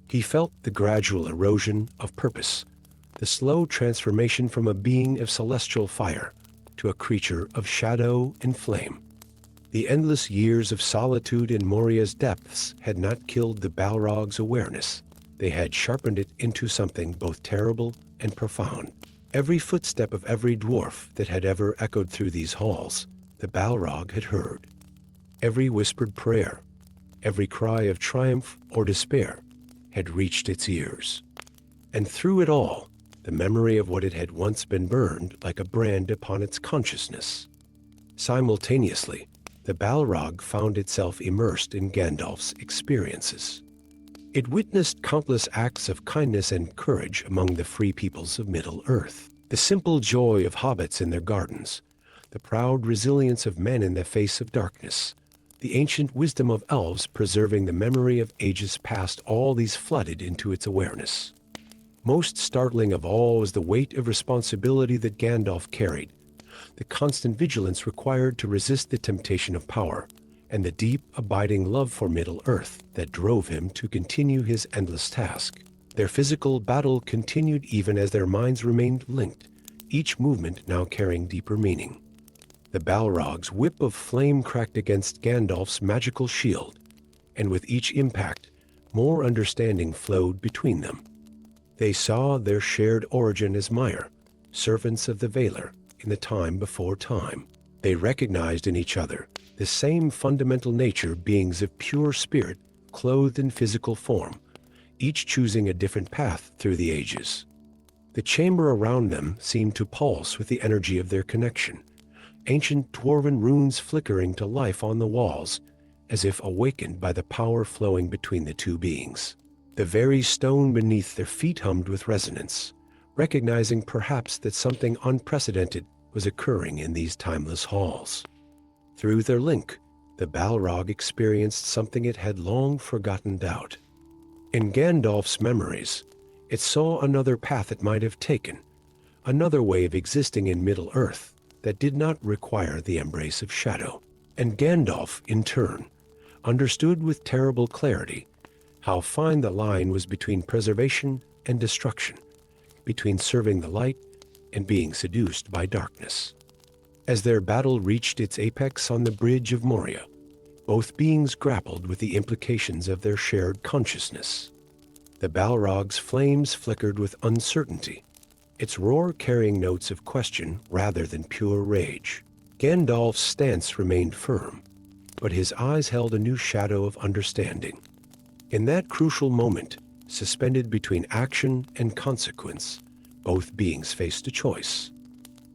Speaker 1: He felt the gradual erosion of purpose, the slow transformation from a being of celestial fire to a creature of shadow and flame. The endless years of solitude in Moria's depths had not killed the Balrog's awareness. They had sharpened it into something both terrible and profound. Every footstep of every dwarf that had ever echoed through these halls, the Balrog had heard. Every whispered prayer, every cry of triumph or despair had reached its ears. And through it all, the memory of what it had once been burned like a brand upon its consciousness. Simultaneously, the Balrog found itself immersed in Gandalf's experiences. It witnessed countless acts of kindness and courage among the free peoples of Middle-earth. The simple joy of hobbits in their gardens, the proud resilience of men in the face of darkness, the ancient wisdom of elves preserving the memory of ages past, all these flooded into its awareness. Most startling of all was the weight of responsibility that Gandalf carried, the constant vigilance required to resist the temptation of power, and the deep, abiding love for Middle-earth that drove him to continue his endless task. Their physical battle continued even as their minds remained linked, each movement now carrying deeper meaning. The Balrog's whip of flame cracked against Gandalf's magical shield, and with each impact, more understanding flowed between them. They saw their shared origin as Maiar, servants of the Valar, in the time before time. They recognized in each other the same fundamental nature, beings of pure spirit, clothed in physical form, each choosing a different path through the ages. The chamber around them seemed to pulse with the energy of their connection, ancient dwarven runes flickering to life on the walls, as if awakened by the power flowing between the two beings. The very stone beneath their feet hummed with resonance, recognizing perhaps that something unprecedented was occurring in these timeless halls. Through their link, the Balrog experienced something it had long forgotten doubt. In Gandalf's memories, it saw another path it might have taken, another way of existing in Middle-earth that did not require the embrace of shadow. And Gandalf, in turn, understood with terrible clarity how fine the line was between preservation and destruction, between serving the light and being seduced by darkness. As their battle reached its apex on the bridge of Moria, both beings grappled with the implications of their shared consciousness. The Balrog's flames flickered with uncertainty, its roar carrying notes of question rather than pure rage. Gandalf's stance remained firm, but his eyes held a new shadow of understanding. In that crucial moment, suspended between action and consequence, both beings faced a choice.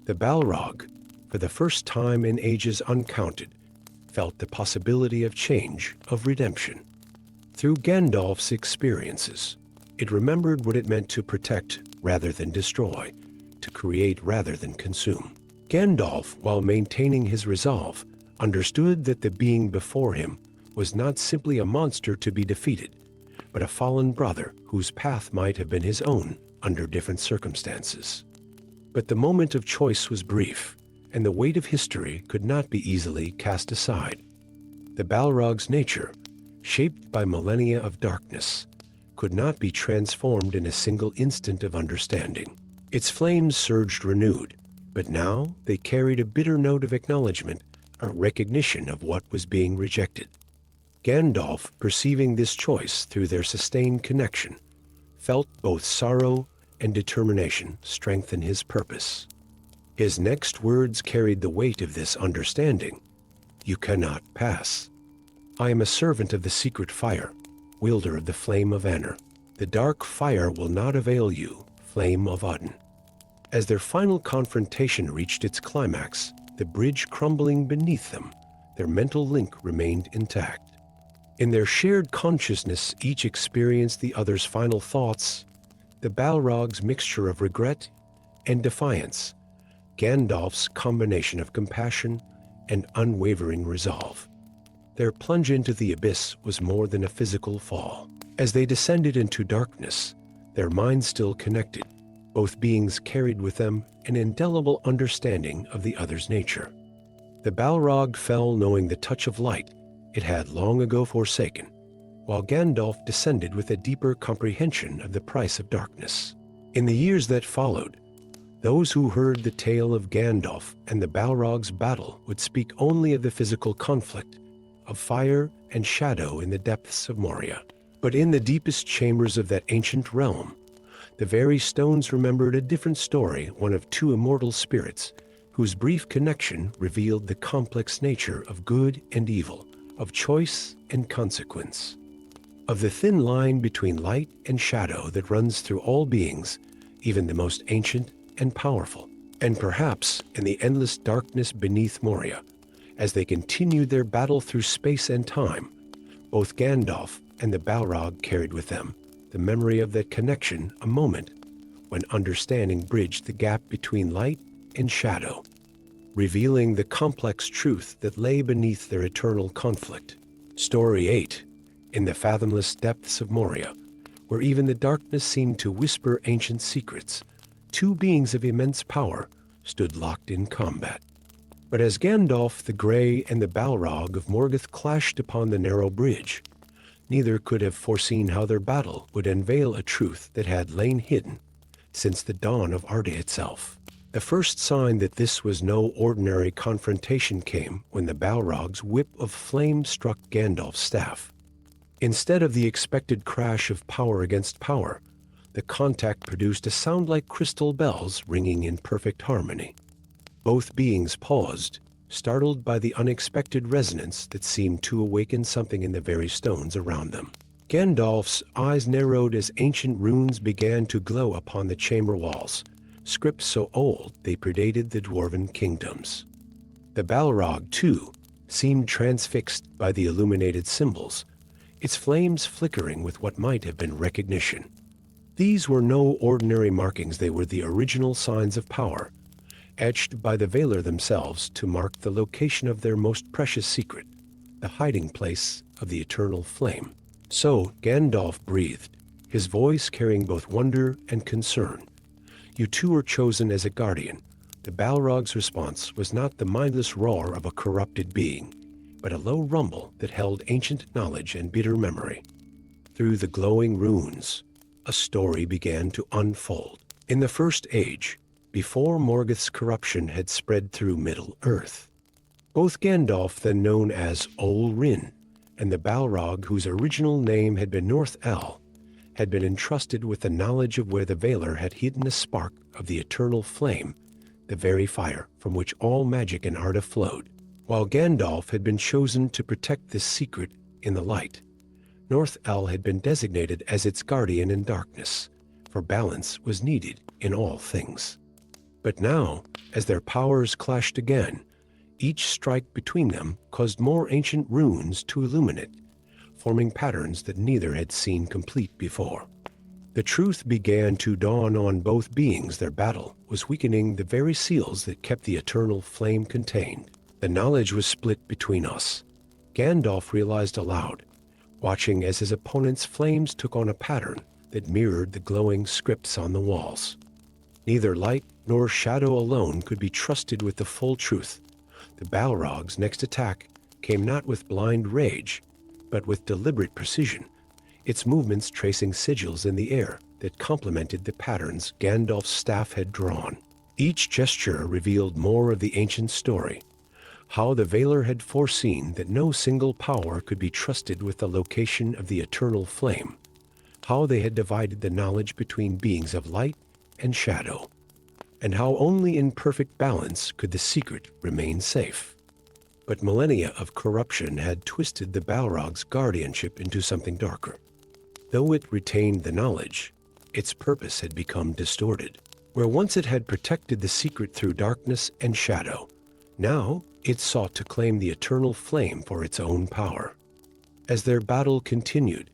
Speaker 1: The Balrog, for the first time in ages uncounted, felt the possibility of change, of redemption. Through Gandalf's experiences, it remembered what it meant to protect rather than destroy, to create rather than consume. Gandalf, while maintaining his resolve, understood that the being before him was not simply a monster to be defeated, but a fallen brother whose path might have been his own under different circumstances. But the moment of choice was brief, and the weight of history could not be easily cast aside. The Balrog's nature, shaped by millennia of darkness, could not be transformed in a single instant of understanding. Its flames surged renewed, but now they carried a bitter note of acknowledgement, a recognition of what was being rejected. Gandalf, perceiving this choice through their sustained connection, felt both sorrow and determination strengthen his purpose. His next words carried the weight of this understanding. "You cannot pass. I am a servant of the secret fire, wielder of the flame of Anor. The dark fire will not avail you, flame of Odin." As their final confrontation reached its climax, the bridge crumbling beneath them, their mental link remained intact. In their shared consciousness, each experienced the other's final thoughts, the Balrog's mixture of regret and defiance, Gandalf's combination of compassion and unwavering resolve. Their plunge into the abyss was more than a physical fall. As they descended into darkness, their minds still connected. Both beings carried with them an indelible understanding of the other's nature. The Balrog fell knowing the touch of light it had long ago forsaken, while Gandalf descended with a deeper comprehension of the price of darkness. In the years that followed, those who heard the tale of Gandalf and the Balrog's battle would speak only of the physical conflict, of fire and shadow in the depths of Moria. But in the deepest chambers of that ancient realm, the very stones remembered a different story, one of two immortal spirits, whose brief connection revealed the complex nature of good and evil, of choice and consequence, of the thin line between light and shadow that runs through all beings, even the most ancient and powerful. And perhaps in the endless darkness beneath Moria, as they continued their battle through space and time, both Gandalf and the Balrog carried with them the memory of that connection, a moment when understanding bridged the gap between light and shadow, revealing the complex truth that lay beneath their eternal conflict. Story 8. In the fathomless depths of Moria, where even the darkness seemed to whisper ancient secrets, two beings of immense power stood locked in combat. But as Gandalf the Grey and the Balrog of Morgoth clashed upon the narrow bridge, neither could have foreseen how their battle would unveil a truth that had lain hidden since the dawn of Arda itself. The first sign that this was no ordinary confrontation came when the Balrog's whip of flame struck Gandalf's staff. Instead of the expected crash of power against power, the contact produced a sound like crystal bells ringing in perfect harmony. Both beings paused, startled by the unexpected resonance that seemed to awaken something in the very stones around them. Gandalf's eyes narrowed as ancient runes began to glow upon the chamber walls, scripts so old they predated the dwarven kingdoms. The Balrog, too, seemed transfixed by the illuminated symbols, its flames flickering with what might have been recognition. These were no ordinary markings, they were the original signs of power, etched by the Valar themselves to mark the location of their most precious secret, the hiding place of the eternal flame. So Gandalf breathed, his voice carrying both wonder and concern. "You two are chosen as a guardian." The Balrog's response was not the mindless roar of a corrupted being, but a low rumble that held ancient knowledge and bitter memory. Through the glowing runes, a story began to unfold. In the First Age, before Morgoth's corruption had spread through Middle-earth, both Gandalf, then known as Ol Rin, and the Balrog, whose original name had been North-El, had been entrusted with the knowledge of where the Valar had hidden a spark of the eternal flame, the very fire from which all magic in Arda flowed. While Gandalf had been chosen to protect this secret in the light, North-El had been designated as its guardian in darkness, for balance was needed in all things. But now, as their powers clashed again, each strike between them caused more ancient runes to illuminate, forming patterns that neither had seen complete before. The truth began to dawn on both beings: their battle was weakening the very seals that kept the eternal flame contained. The knowledge was split between us, Gandalf realized aloud, watching as his opponent's flames took on a pattern that mirrored the glowing scripts on the walls. Neither light nor shadow alone could be trusted with the full truth. The Balrog's next attack came not with blind rage, but with deliberate precision, its movements tracing sigils in the air that complemented the patterns Gandalf's staff had drawn. Each gesture revealed more of the ancient story, how the Valar had foreseen that no single power could be trusted with the location of the eternal flame, how they had divided the knowledge between beings of light and shadow, and how only in perfect balance could the secret remain safe. But millennia of corruption had twisted the Balrog's guardianship into something darker. Though it retained the knowledge, its purpose had become distorted. Where once it had protected the secret through darkness and shadow, now it sought to claim the eternal flame for its own power. As their battle continued,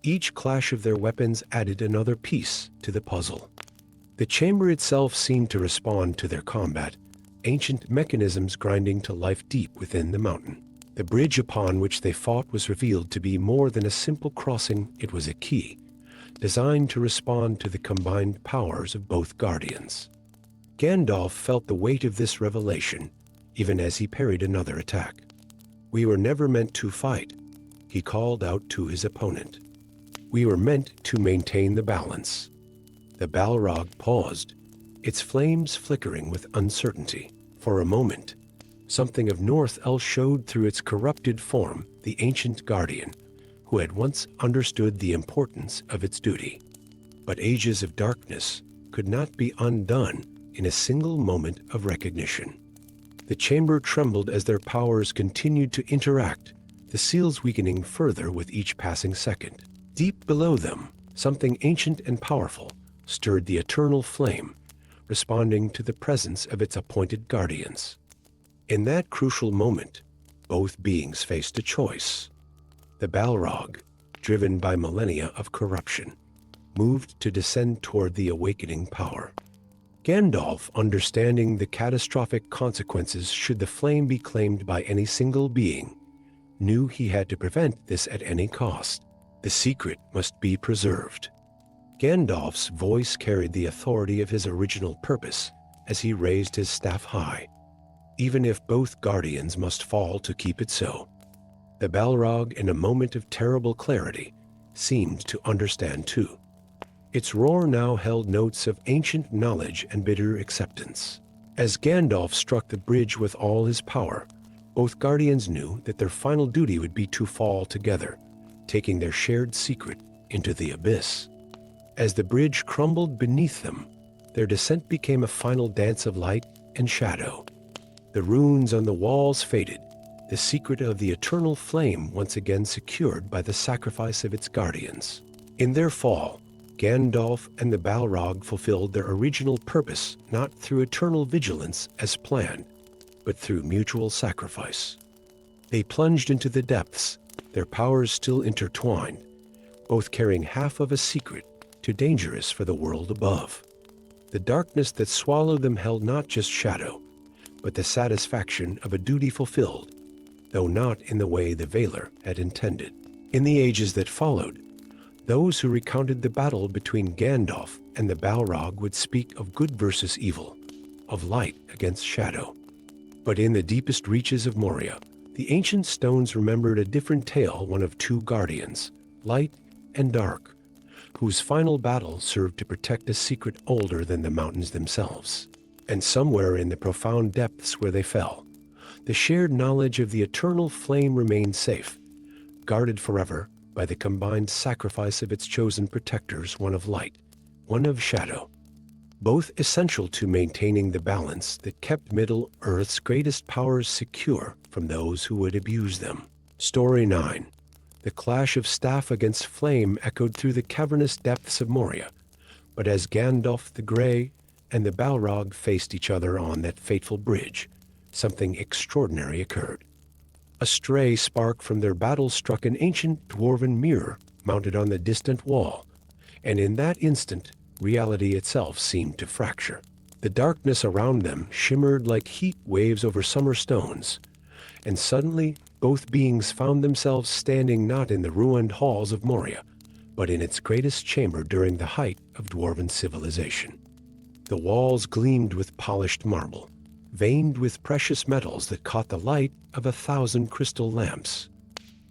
Speaker 1: each clash of their weapons added another piece to the puzzle. The chamber itself seemed to respond to their combat, ancient mechanisms grinding to life deep within the mountain. The bridge upon which they fought was revealed to be more than a simple crossing. It was a key, designed to respond to the combined powers of both guardians. Gandalf felt the weight of this revelation, even as he parried another attack. "We were never meant to fight," he called out to his opponent. "We were meant to maintain the balance." The Balrog paused, its flames flickering with uncertainty. For a moment, something of North-El showed through its corrupted form, the ancient guardian, who had once understood the importance of its duty. But ages of darkness could not be undone in a single moment of recognition. The chamber trembled as their powers continued to interact, the seals weakening further with each passing second. Deep below them, something ancient and powerful stirred the eternal flame, responding to the presence of its appointed guardians. In that crucial moment, both beings faced a choice. The Balrog, driven by millennia of corruption, moved to descend toward the awakening power. Gandalf, understanding the catastrophic consequences should the flame be claimed by any single being, knew he had to prevent this at any cost. The secret must be preserved. Gandalf's voice carried the authority of his original purpose as he raised his staff high, even if both guardians must fall to keep it so. The Balrog, in a moment of terrible clarity, seemed to understand too. Its roar now held notes of ancient knowledge and bitter acceptance. As Gandalf struck the bridge with all his power, both guardians knew that their final duty would be to fall together, taking their shared secret into the abyss. As the bridge crumbled beneath them, their descent became a final dance of light and shadow. The runes on the walls faded, the secret of the eternal flame once again secured by the sacrifice of its guardians. In their fall, Gandalf and the Balrog fulfilled their original purpose not through eternal vigilance as planned, but through mutual sacrifice. They plunged into the depths, their powers still intertwined, both carrying half of a secret too dangerous for the world above. The darkness that swallowed them held not just shadow, but the satisfaction of a duty fulfilled, though not in the way the Valar had intended. In the ages that followed, those who recounted the battle between Gandalf and the Balrog would speak of good versus evil, of light against shadow. But in the deepest reaches of Moria, the ancient stones remembered a different tale, one of two guardians, light and dark, whose final battle served to protect a secret older than the mountains themselves. And somewhere in the profound depths where they fell, the shared knowledge of the eternal flame remained safe, guarded forever by the combined sacrifice of its chosen protectors, one of light, one of shadow, both essential to maintaining the balance that kept Middle-earth's greatest powers secure from those who would abuse them. Story 9. The clash of staff against flame echoed through the cavernous depths of Moria, but as Gandalf the Grey and the Balrog faced each other on that fateful bridge, something extraordinary occurred. A stray spark from their battle struck an ancient dwarven mirror mounted on the distant wall, and in that instant, reality itself seemed to fracture. The darkness around them shimmered like heat waves over summer stones, and suddenly both beings found themselves standing not in the ruined halls of Moria, but in its greatest chamber during the height of dwarven civilization. The walls gleamed with polished marble, veined with precious metals that caught the light of 1,000 crystal lamps.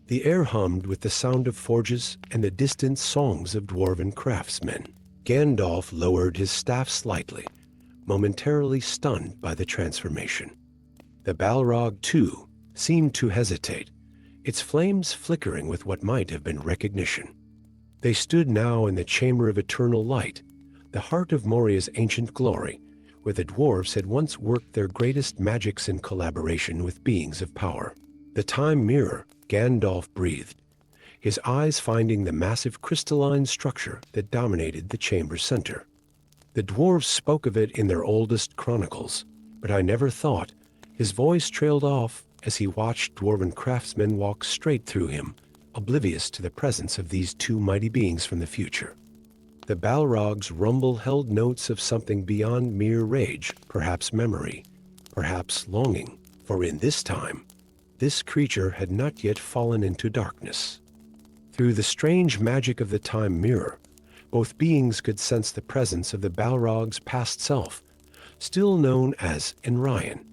Speaker 1: The air hummed with the sound of forges and the distant songs of dwarven craftsmen. Gandalf lowered his staff slightly, momentarily stunned by the transformation. The Balrog, too, seemed to hesitate, its flames flickering with what might have been recognition. They stood now in the Chamber of Eternal Light, the heart of Moria's ancient glory, where the dwarves had once worked their greatest magics in collaboration with beings of power. The time mirror, Gandalf breathed, his eyes finding the massive crystalline structure that dominated the chamber's center. The dwarves spoke of it in their oldest chronicles, but I never thought. His voice trailed off as he watched dwarven craftsmen walk straight through him, oblivious to the presence of these two mighty beings from the future. The Balrog's rumble held notes of something beyond mere rage, perhaps memory, perhaps longing, for in this time, this creature had not yet fallen into darkness. Through the strange magic of the time mirror, both beings could sense the presence of the Balrog's past self, still known as Enryan,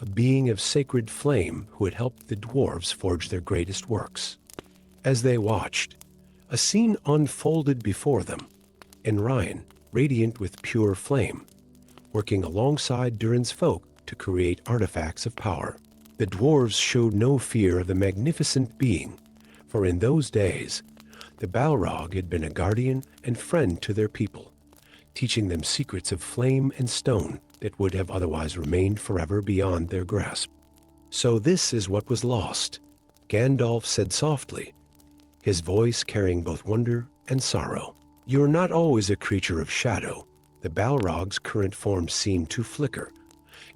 Speaker 1: a being of sacred flame who had helped the dwarves forge their greatest works. As they watched, a scene unfolded before them. Enryan, radiant with pure flame, working alongside Durin's folk to create artifacts of power. The dwarves showed no fear of the magnificent being, for in those days, the Balrog had been a guardian and friend to their people, teaching them secrets of flame and stone that would have otherwise remained forever beyond their grasp. "So this is what was lost," Gandalf said softly, his voice carrying both wonder and sorrow. "You're not always a creature of shadow." The Balrog's current form seemed to flicker,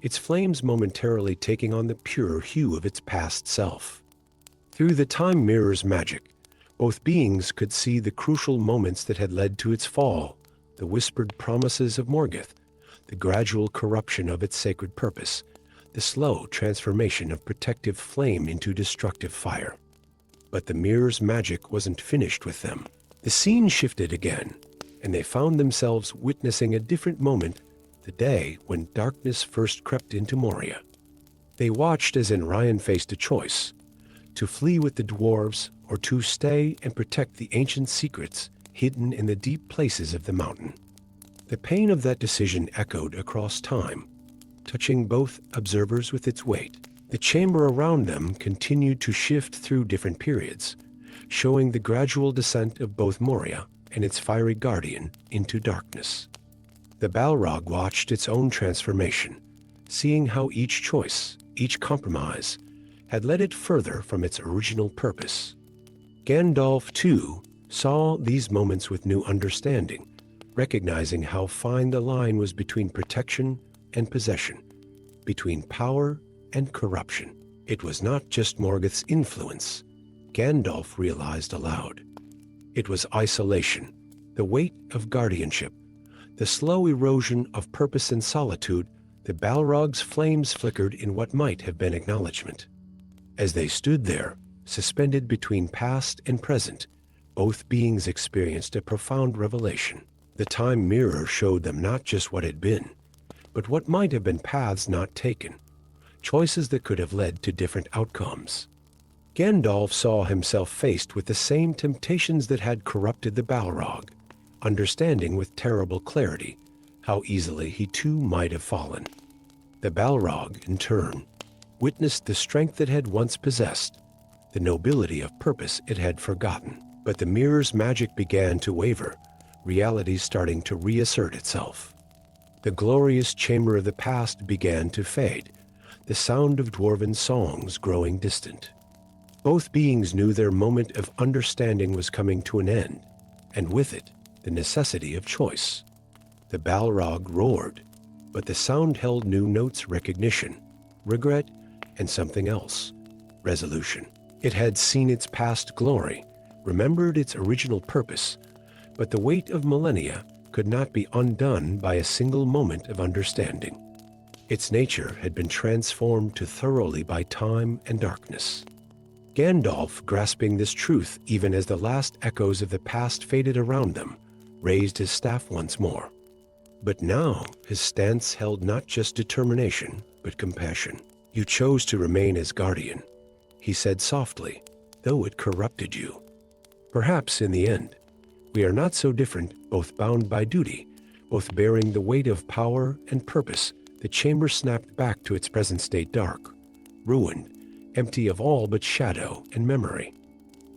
Speaker 1: its flames momentarily taking on the pure hue of its past self. Through the time mirror's magic, both beings could see the crucial moments that had led to its fall, the whispered promises of Morgoth, the gradual corruption of its sacred purpose, the slow transformation of protective flame into destructive fire. But the mirror's magic wasn't finished with them. The scene shifted again, and they found themselves witnessing a different moment, the day when darkness first crept into Moria. They watched as Enryan faced a choice: to flee with the dwarves or to stay and protect the ancient secrets hidden in the deep places of the mountain. The pain of that decision echoed across time, touching both observers with its weight. The chamber around them continued to shift through different periods, showing the gradual descent of both Moria and its fiery guardian into darkness. The Balrog watched its own transformation, seeing how each choice, each compromise, had led it further from its original purpose. Gandalf, too, saw these moments with new understanding, recognizing how fine the line was between protection and possession, between power and corruption. It was not just Morgoth's influence, Gandalf realized aloud. It was isolation, the weight of guardianship, the slow erosion of purpose and solitude. The Balrog's flames flickered in what might have been acknowledgement. As they stood there, suspended between past and present, both beings experienced a profound revelation. The time mirror showed them not just what had been, but what might have been paths not taken, choices that could have led to different outcomes. Gandalf saw himself faced with the same temptations that had corrupted the Balrog, understanding with terrible clarity how easily he too might have fallen. The Balrog, in turn, witnessed the strength it had once possessed, the nobility of purpose it had forgotten. But the mirror's magic began to waver, reality starting to reassert itself. The glorious chamber of the past began to fade, the sound of dwarven songs growing distant. Both beings knew their moment of understanding was coming to an end, and with it, the necessity of choice. The Balrog roared, but the sound held new notes: recognition, regret, and something else: resolution. It had seen its past glory, remembered its original purpose, but the weight of millennia could not be undone by a single moment of understanding. Its nature had been transformed too thoroughly by time and darkness. Gandalf, grasping this truth even as the last echoes of the past faded around them, raised his staff once more. But now his stance held not just determination, but compassion. "You chose to remain as guardian," he said softly, "though it corrupted you. Perhaps in the end, we are not so different, both bound by duty, both bearing the weight of power and purpose." The chamber snapped back to its present state, dark, ruined, empty of all but shadow and memory.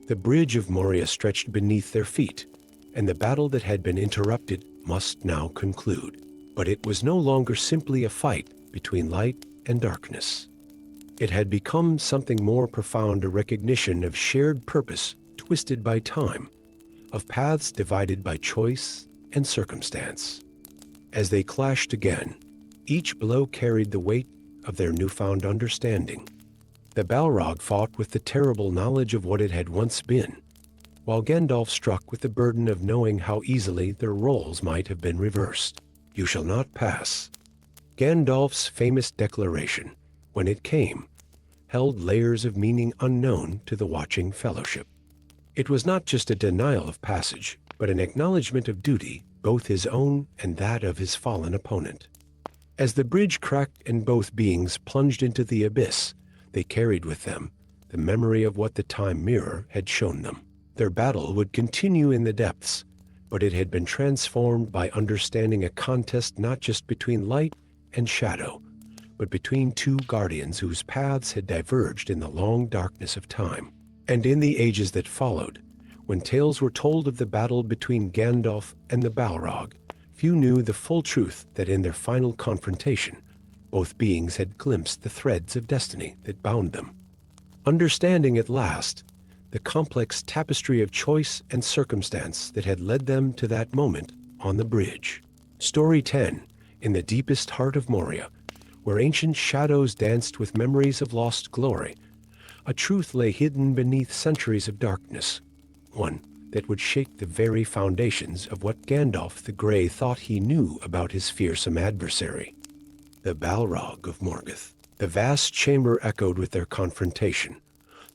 Speaker 1: The bridge of Moria stretched beneath their feet, and the battle that had been interrupted must now conclude. But it was no longer simply a fight between light and darkness. It had become something more profound, a recognition of shared purpose twisted by time, of paths divided by choice and circumstance. As they clashed again, each blow carried the weight of their newfound understanding. The Balrog fought with the terrible knowledge of what it had once been, while Gandalf struck with the burden of knowing how easily their roles might have been reversed. "You shall not pass." Gandalf's famous declaration, when it came, held layers of meaning unknown to the watching fellowship. It was not just a denial of passage, but an acknowledgement of duty, both his own and that of his fallen opponent. As the bridge cracked and both beings plunged into the abyss, they carried with them the memory of what the time mirror had shown them. Their battle would continue in the depths, but it had been transformed by understanding, a contest not just between light and shadow, but between two guardians whose paths had diverged in the long darkness of time. And in the ages that followed, when tales were told of the battle between Gandalf and the Balrog, few knew the full truth that in their final confrontation, both beings had glimpsed the threads of destiny that bound them. Understanding at last the complex tapestry of choice and circumstance that had led them to that moment on the bridge. Story 10, in the deepest heart of Moria, where ancient shadows danced with memories of lost glory, a truth lay hidden beneath centuries of darkness, one that would shake the very foundations of what Gandalf the Grey thought he knew about his fearsome adversary, the Balrog of Morgoth. The vast chamber echoed with their confrontation,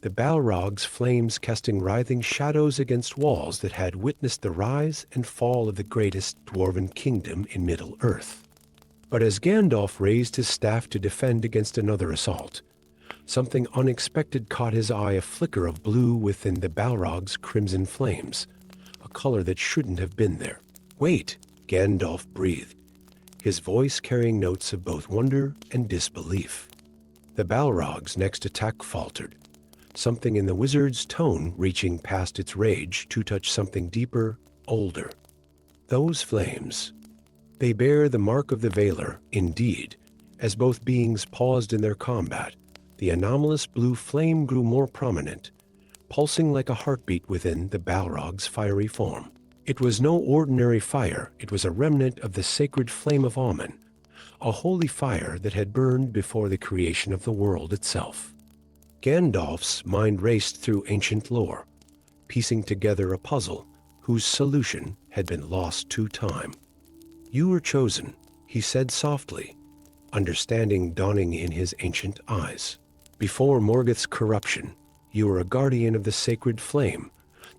Speaker 1: the Balrog's flames casting writhing shadows against walls that had witnessed the rise and fall of the greatest dwarven kingdom in Middle-earth. But as Gandalf raised his staff to defend against another assault, something unexpected caught his eye, a flicker of blue within the Balrog's crimson flames, a color that shouldn't have been there. "Wait," Gandalf breathed, his voice carrying notes of both wonder and disbelief. The Balrog's next attack faltered, something in the wizard's tone reaching past its rage to touch something deeper, older. "Those flames, they bear the mark of the Veiler, indeed." As both beings paused in their combat, the anomalous blue flame grew more prominent, pulsing like a heartbeat within the Balrog's fiery form. It was no ordinary fire, it was a remnant of the sacred flame of Amen, a holy fire that had burned before the creation of the world itself. Gandalf's mind raced through ancient lore, piecing together a puzzle whose solution had been lost to time. "You were chosen," he said softly, understanding dawning in his ancient eyes. "Before Morgoth's corruption, you were a guardian of the sacred flame."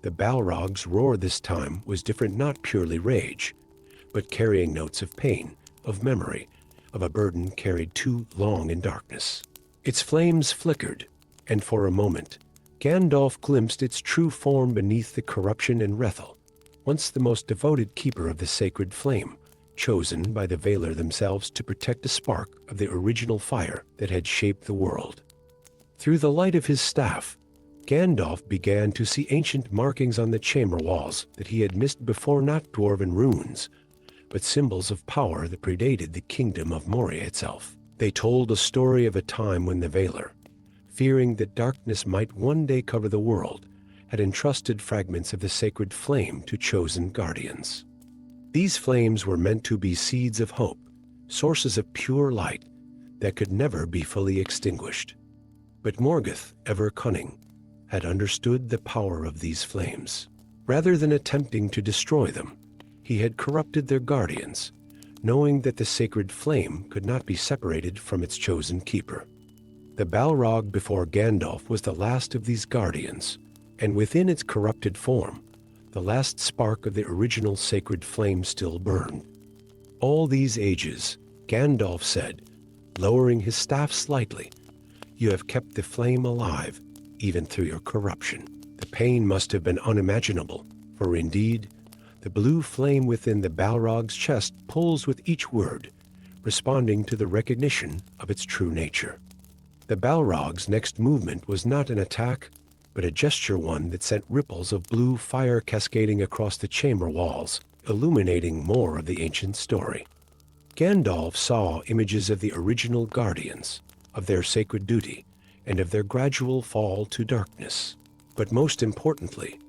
Speaker 1: The Balrog's roar this time was different, not purely rage, but carrying notes of pain, of memory, of a burden carried too long in darkness. Its flames flickered, and for a moment, Gandalf glimpsed its true form beneath the corruption and Rethel, once the most devoted keeper of the sacred flame, chosen by the Veiler themselves to protect a spark of the original fire that had shaped the world. Through the light of his staff, Gandalf began to see ancient markings on the chamber walls that he had missed before, not dwarven runes, but symbols of power that predated the kingdom of Moria itself. They told a story of a time when the Veiler, fearing that darkness might one day cover the world, had entrusted fragments of the sacred flame to chosen guardians. These flames were meant to be seeds of hope, sources of pure light that could never be fully extinguished. But Morgoth, ever cunning, had understood the power of these flames. Rather than attempting to destroy them, He had corrupted their guardians, knowing that the sacred flame could not be separated from its chosen keeper. The Balrog before Gandalf was the last of these guardians, and within its corrupted form, the last spark of the original sacred flame still burned. "All these ages," Gandalf said, lowering his staff slightly, "you have kept the flame alive, even through your corruption." The pain must have been unimaginable, for indeed, the blue flame within the Balrog's chest pulls with each word, responding to the recognition of its true nature. The Balrog's next movement was not an attack, but a gesture, one that sent ripples of blue fire cascading across the chamber walls, illuminating more of the ancient story. Gandalf saw images of the original guardians, of their sacred duty, and of their gradual fall to darkness. But most importantly,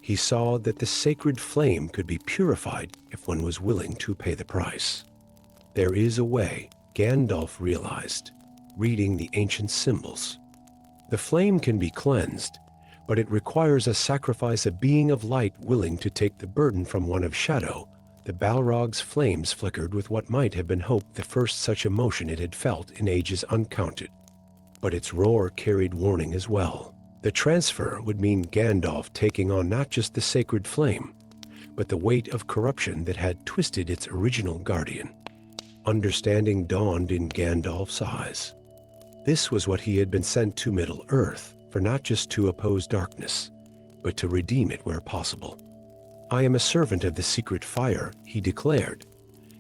Speaker 1: he saw that the sacred flame could be purified if one was willing to pay the price. There is a way, Gandalf realized, reading the ancient symbols. The flame can be cleansed, but it requires a sacrifice, a being of light willing to take the burden from one of shadow. The Balrog's flames flickered with what might have been hope, the first such emotion it had felt in ages uncounted. But its roar carried warning as well. The transfer would mean Gandalf taking on not just the sacred flame, but the weight of corruption that had twisted its original guardian. Understanding dawned in Gandalf's eyes. This was what he had been sent to Middle-earth, for not just to oppose darkness, but to redeem it where possible. "I am a servant of the secret fire," he declared,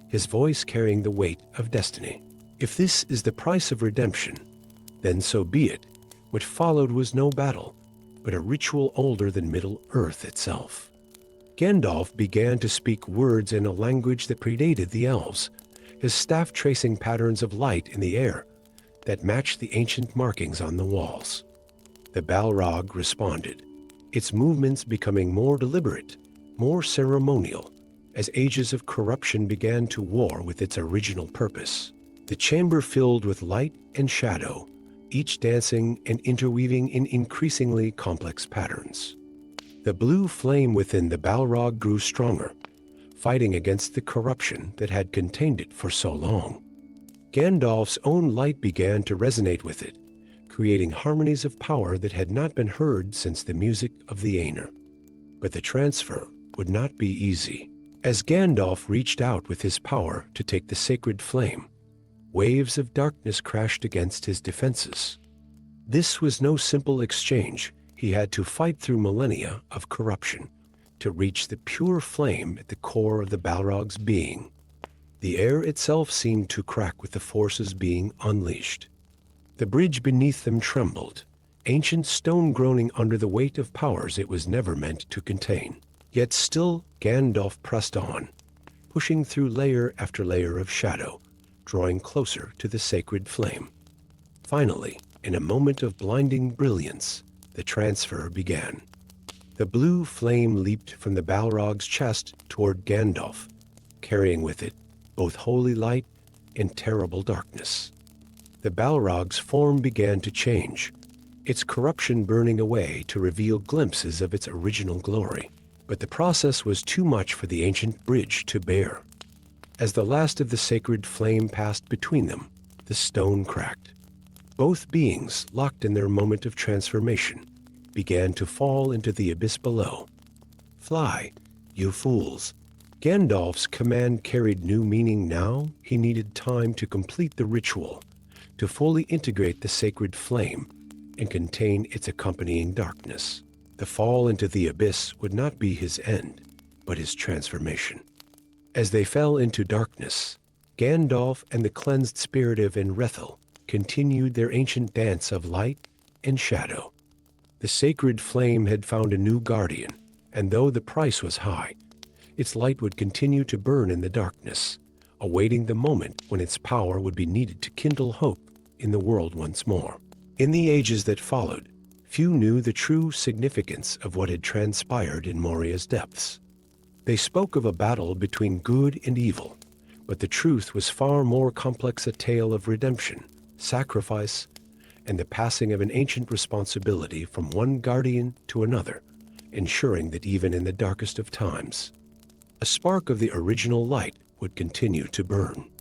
Speaker 1: his voice carrying the weight of destiny. "If this is the price of redemption, then so be it." What followed was no battle, but a ritual older than Middle-earth itself. Gandalf began to speak words in a language that predated the elves, his staff tracing patterns of light in the air that matched the ancient markings on the walls. The Balrog responded, its movements becoming more deliberate, more ceremonial, as ages of corruption began to war with its original purpose. The chamber filled with light and shadow, each dancing and interweaving in increasingly complex patterns. The blue flame within the Balrog grew stronger, fighting against the corruption that had contained it for so long. Gandalf's own light began to resonate with it, creating harmonies of power that had not been heard since the music of the Aenir. But the transfer would not be easy. As Gandalf reached out with his power to take the sacred flame, waves of darkness crashed against his defenses. This was no simple exchange. He had to fight through millennia of corruption to reach the pure flame at the core of the Balrog's being. The air itself seemed to crack with the forces being unleashed. The bridge beneath them trembled, ancient stone groaning under the weight of powers it was never meant to contain. Yet still Gandalf pressed on, pushing through layer after layer of shadow, drawing closer to the sacred flame. Finally, in a moment of blinding brilliance, the transfer began. The blue flame leaped from the Balrog's chest toward Gandalf, carrying with it both holy light and terrible darkness. The Balrog's form began to change, its corruption burning away to reveal glimpses of its original glory. But the process was too much for the ancient bridge to bear. As the last of the sacred flame passed between them, the stone cracked. Both beings, locked in their moment of transformation, began to fall into the abyss below. "Fly, you fools." Gandalf's command carried new meaning now. He needed time to complete the ritual, to fully integrate the sacred flame and contain its accompanying darkness. The fall into the abyss would not be his end, but his transformation. As they fell into darkness, Gandalf and the cleansed spirit of Enrethel continued their ancient dance of light and shadow. The sacred flame had found a new guardian, and though the price was high, its light would continue to burn in the darkness, awaiting the moment when its power would be needed to kindle hope in the world once more. In the ages that followed, few knew the true significance of what had transpired in Moria's depths. They spoke of a battle between good and evil, but the truth was far more complex, a tale of redemption, sacrifice, and the passing of an ancient responsibility from one guardian to another, ensuring that even in the darkest of times, a spark of the original light would continue to burn.